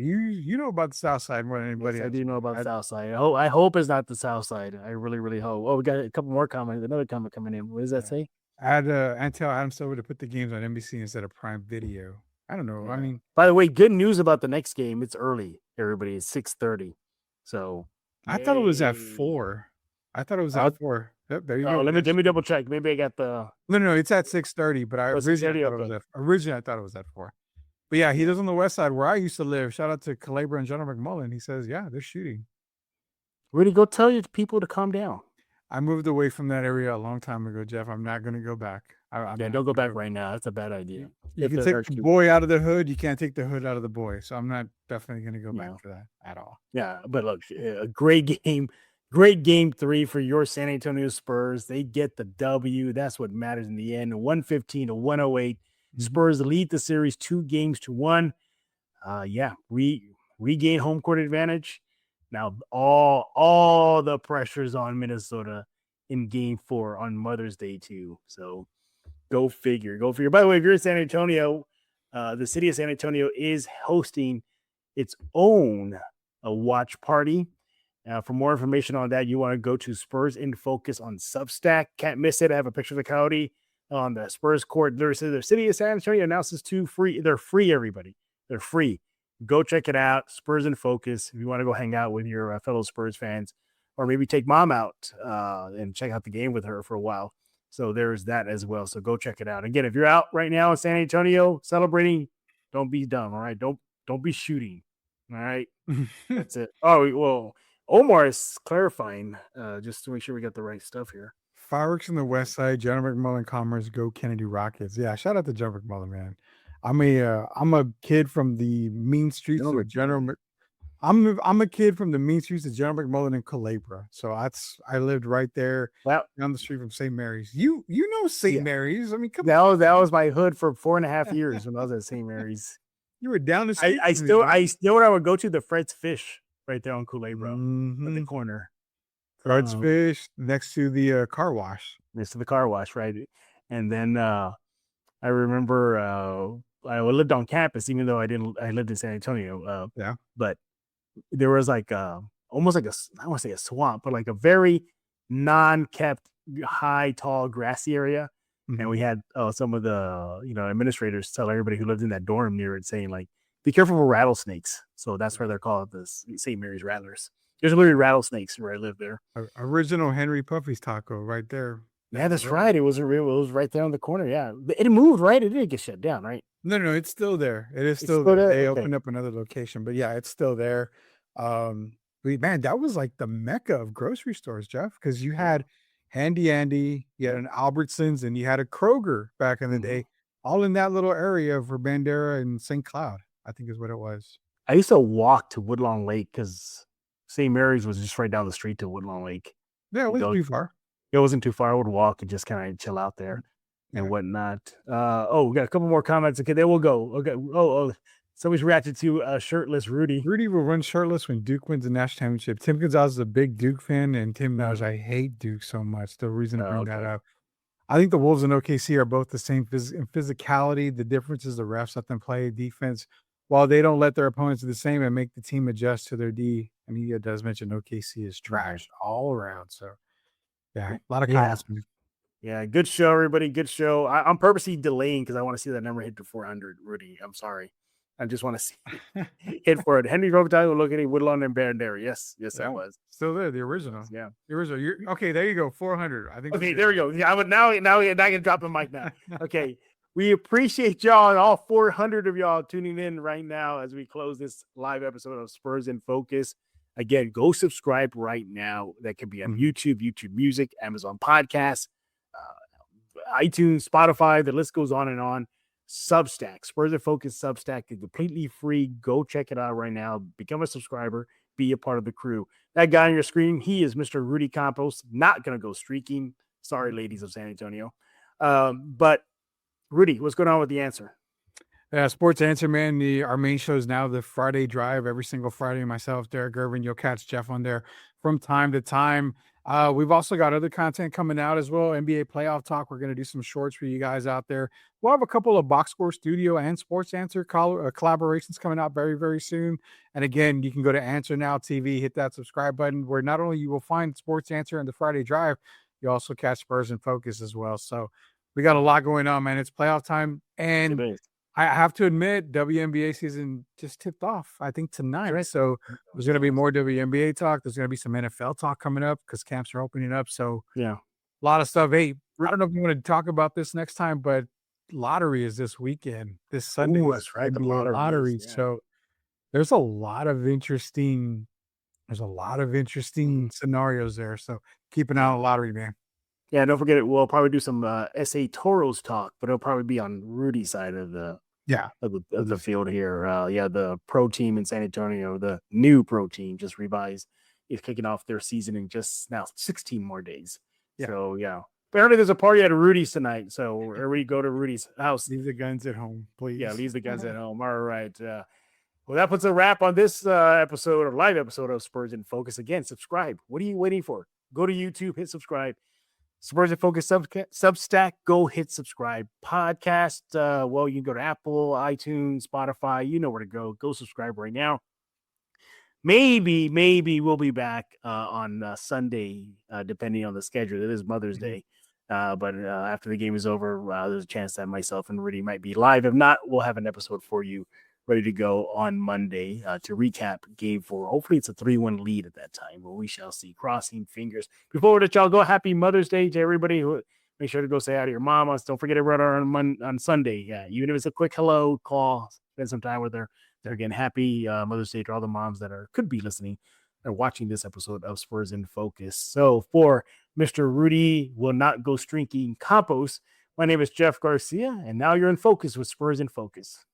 about the South Side more than anybody. Yes, I do know about the South Side. I hope it's not the South Side. I really, really hope. Oh, we got a couple more comments. Another comment coming in. What does that say? And tell Adam Silver to put the games on NBC instead of Prime Video. I don't know. Yeah. I mean, by the way, good news about the next game. It's early. Everybody, it's 6:30. So I thought it was at 4. I thought it was at 4. Yep, there you go. Let me double check. Maybe I got the. No, it's at 6:30. But originally I thought it was at 4. But yeah, he lives on the west side where I used to live. Shout out to Calabria and John McMullen. He says, yeah, they're shooting. Rudy, go tell your people to calm down. I moved away from that area a long time ago, Jeff. I'm not going to go back. Don't go back right now. That's a bad idea. You can take the boy out of the hood. You can't take the hood out of the boy. So I'm not definitely going to go back for that at all. Yeah, but look, a great game. Great game 3 for your San Antonio Spurs. They get the W. That's what matters in the end. 115 to 108. Mm-hmm. Spurs lead the series 2-1. Regain home court advantage. Now all the pressure's on Minnesota in game 4 on Mother's Day too. So go figure. By the way, if you're in San Antonio, the city of San Antonio is hosting its own watch party. For more information on that, you want to go to Spurs In Focus on Substack. Can't miss it. I have a picture of the Coyote on the Spurs court. The city of San Antonio announces 2 free. They're free, everybody. They're free. Go check it out. Spurs In Focus. If you want to go hang out with your fellow Spurs fans, or maybe take mom out and check out the game with her for a while. So there's that as well. So go check it out. Again, if you're out right now in San Antonio celebrating, don't be dumb. All right. Don't be shooting. All right. That's it. Oh, well, Omar is clarifying just to make sure we got the right stuff here. Fireworks on the west side. John McMullen Commerce. Go Kennedy Rockets. Yeah. Shout out to John McMullen, man. I'm a kid from the mean streets of I'm a kid from the mean streets of John McMullen and Culebra. So I lived right there Well, down the street from St. Mary's. You know St. yeah, Mary's. I mean, come that was my hood for 4.5 years when I was at St. Mary's. you were down the I, street I from me, still man. I still where I would go to the Fred's Fish right there on Culebra at the Mhm. corner. Fred's Fish next to the car wash. Next to the car wash, right? And then I remember I lived on campus, even though I lived in San Antonio. Yeah. But there was like almost like I don't want to say a swamp, but like a very non-kept, high, tall, grassy area. And Mhm. we had some of the administrators tell everybody who lived in that dorm near it, saying like, "Be careful for rattlesnakes." So that's why they're called the St. Mary's Rattlers. There's literally rattlesnakes where I live there. Original Henry Puffy's taco right there. Yeah, that's right. It was right there on the corner. Yeah, it moved, right? It didn't get shut down, right? No, it's still there. It is It's still still there. there? They Okay. opened up another location, but yeah, it's still there. Man, that was like the mecca of grocery stores, Jeff, because you had Handy Andy, you had an Albertsons, and you had a Kroger back in the Mhm. day, all in that little area for Bandera and St. Cloud, I think is what it was. I used to walk to Woodlawn Lake because St. Mary's was just right down the street to Woodlawn Lake. Yeah, it You wasn't go, too far. it wasn't too far. I would walk and just kind of chill out there and Yeah. whatnot. We got a couple more comments. Okay, there we'll go. Okay. Somebody's reacted to shirtless Rudy. Rudy will run shirtless when Duke wins the national championship. Tim Gonzalez is a big Duke fan, and Tim knows I hate Duke so much. The reason to bring that Okay. up. I think the Wolves and OKC are both the same in physicality. The difference is the refs let them play defense while they don't let their opponents do the same and make the team adjust to their D. And he does mention OKC is trash all around. So, yeah, a lot of Yeah. comments. Yeah, good show, everybody. Good show. I'm purposely delaying because I want to see that number hit to 400. Rudy, I'm sorry. I just want to see hit for it. Henry Robitaille, look at it, Woodlawn and Barrendere. Yes, that was. Still there, the original. Yeah. The original. Okay, there you go. 400. I think. Okay, there we go. Yeah, but now I can drop the mic now. Okay. We appreciate y'all and all 400 of y'all tuning in right now as we close this live episode of Spurs in Focus. Again, go subscribe right now. That can be on YouTube, YouTube Music, Amazon Podcasts, iTunes, Spotify. The list goes on and on. Substack, Spurs in Focus Substack is completely free. Go check it out right now. Become a subscriber. Be a part of the crew. That guy on your screen, he is Mr. Rudy Campos. Not going to go streaking. Sorry, ladies of San Antonio. But Rudy, what's going on with the answer? Sports Answer, man. Our main show is now the Friday Drive. Every single Friday, myself, Derek Irvin, you'll catch Jeff on there from time to time. We've also got other content coming out as well. NBA playoff talk. We're going to do some shorts for you guys out there. We'll have a couple of Box Score Studio and Sports Answer collaborations coming out very, very soon. And again, you can go to Answer Now TV, hit that subscribe button, where not only you will find Sports Answer and the Friday Drive, you also catch Spurs in Focus as well. So we got a lot going on, man. It's playoff time. And I have to admit, WNBA season just tipped off, I think, tonight. Right? So there's going to be more WNBA talk. There's going to be some NFL talk coming up because camps are opening up. So yeah, a lot of stuff. Hey, I don't know if you want to talk about this next time, but lottery is this weekend. This Sunday. Ooh, that's right. The lottery. Yeah. So there's a lot of interesting scenarios there. So keep an eye on the lottery, man. Yeah, don't forget, we'll probably do some SA Toros talk, but it'll probably be on Rudy's side of the of the field here. The pro team in San Antonio, the new pro team, just revised, is kicking off their season in just now 16 more days. Yeah. So apparently there's a party at Rudy's tonight. So everybody go to Rudy's house. Leave the guns at home, please. Yeah, leave the guns at home. All right. Well, that puts a wrap on this episode or live episode of Spurs in Focus. Again, subscribe. What are you waiting for? Go to YouTube, hit subscribe. Spurs in Focus Substack, go hit subscribe. Podcast, you can go to Apple, iTunes, Spotify. You know where to go. Go subscribe right now. Maybe we'll be back on Sunday, depending on the schedule. It is Mother's Day. But after the game is over, there's a chance that myself and Rudy might be live. If not, we'll have an episode for you ready to go on Monday to recap game 4. Hopefully it's a 3-1 lead at that time, but we shall see. Crossing fingers. Before we let y'all go, happy Mother's Day to everybody. Make sure to go say hi to your mamas. Don't forget to run on Sunday. Yeah, even if it's a quick hello, call, spend some time with her. They're again happy Mother's Day to all the moms that could be listening or watching this episode of Spurs in Focus. So for Mr. Rudy will not go streaking Campos, my name is Jeff Garcia, and now you're in focus with Spurs in Focus.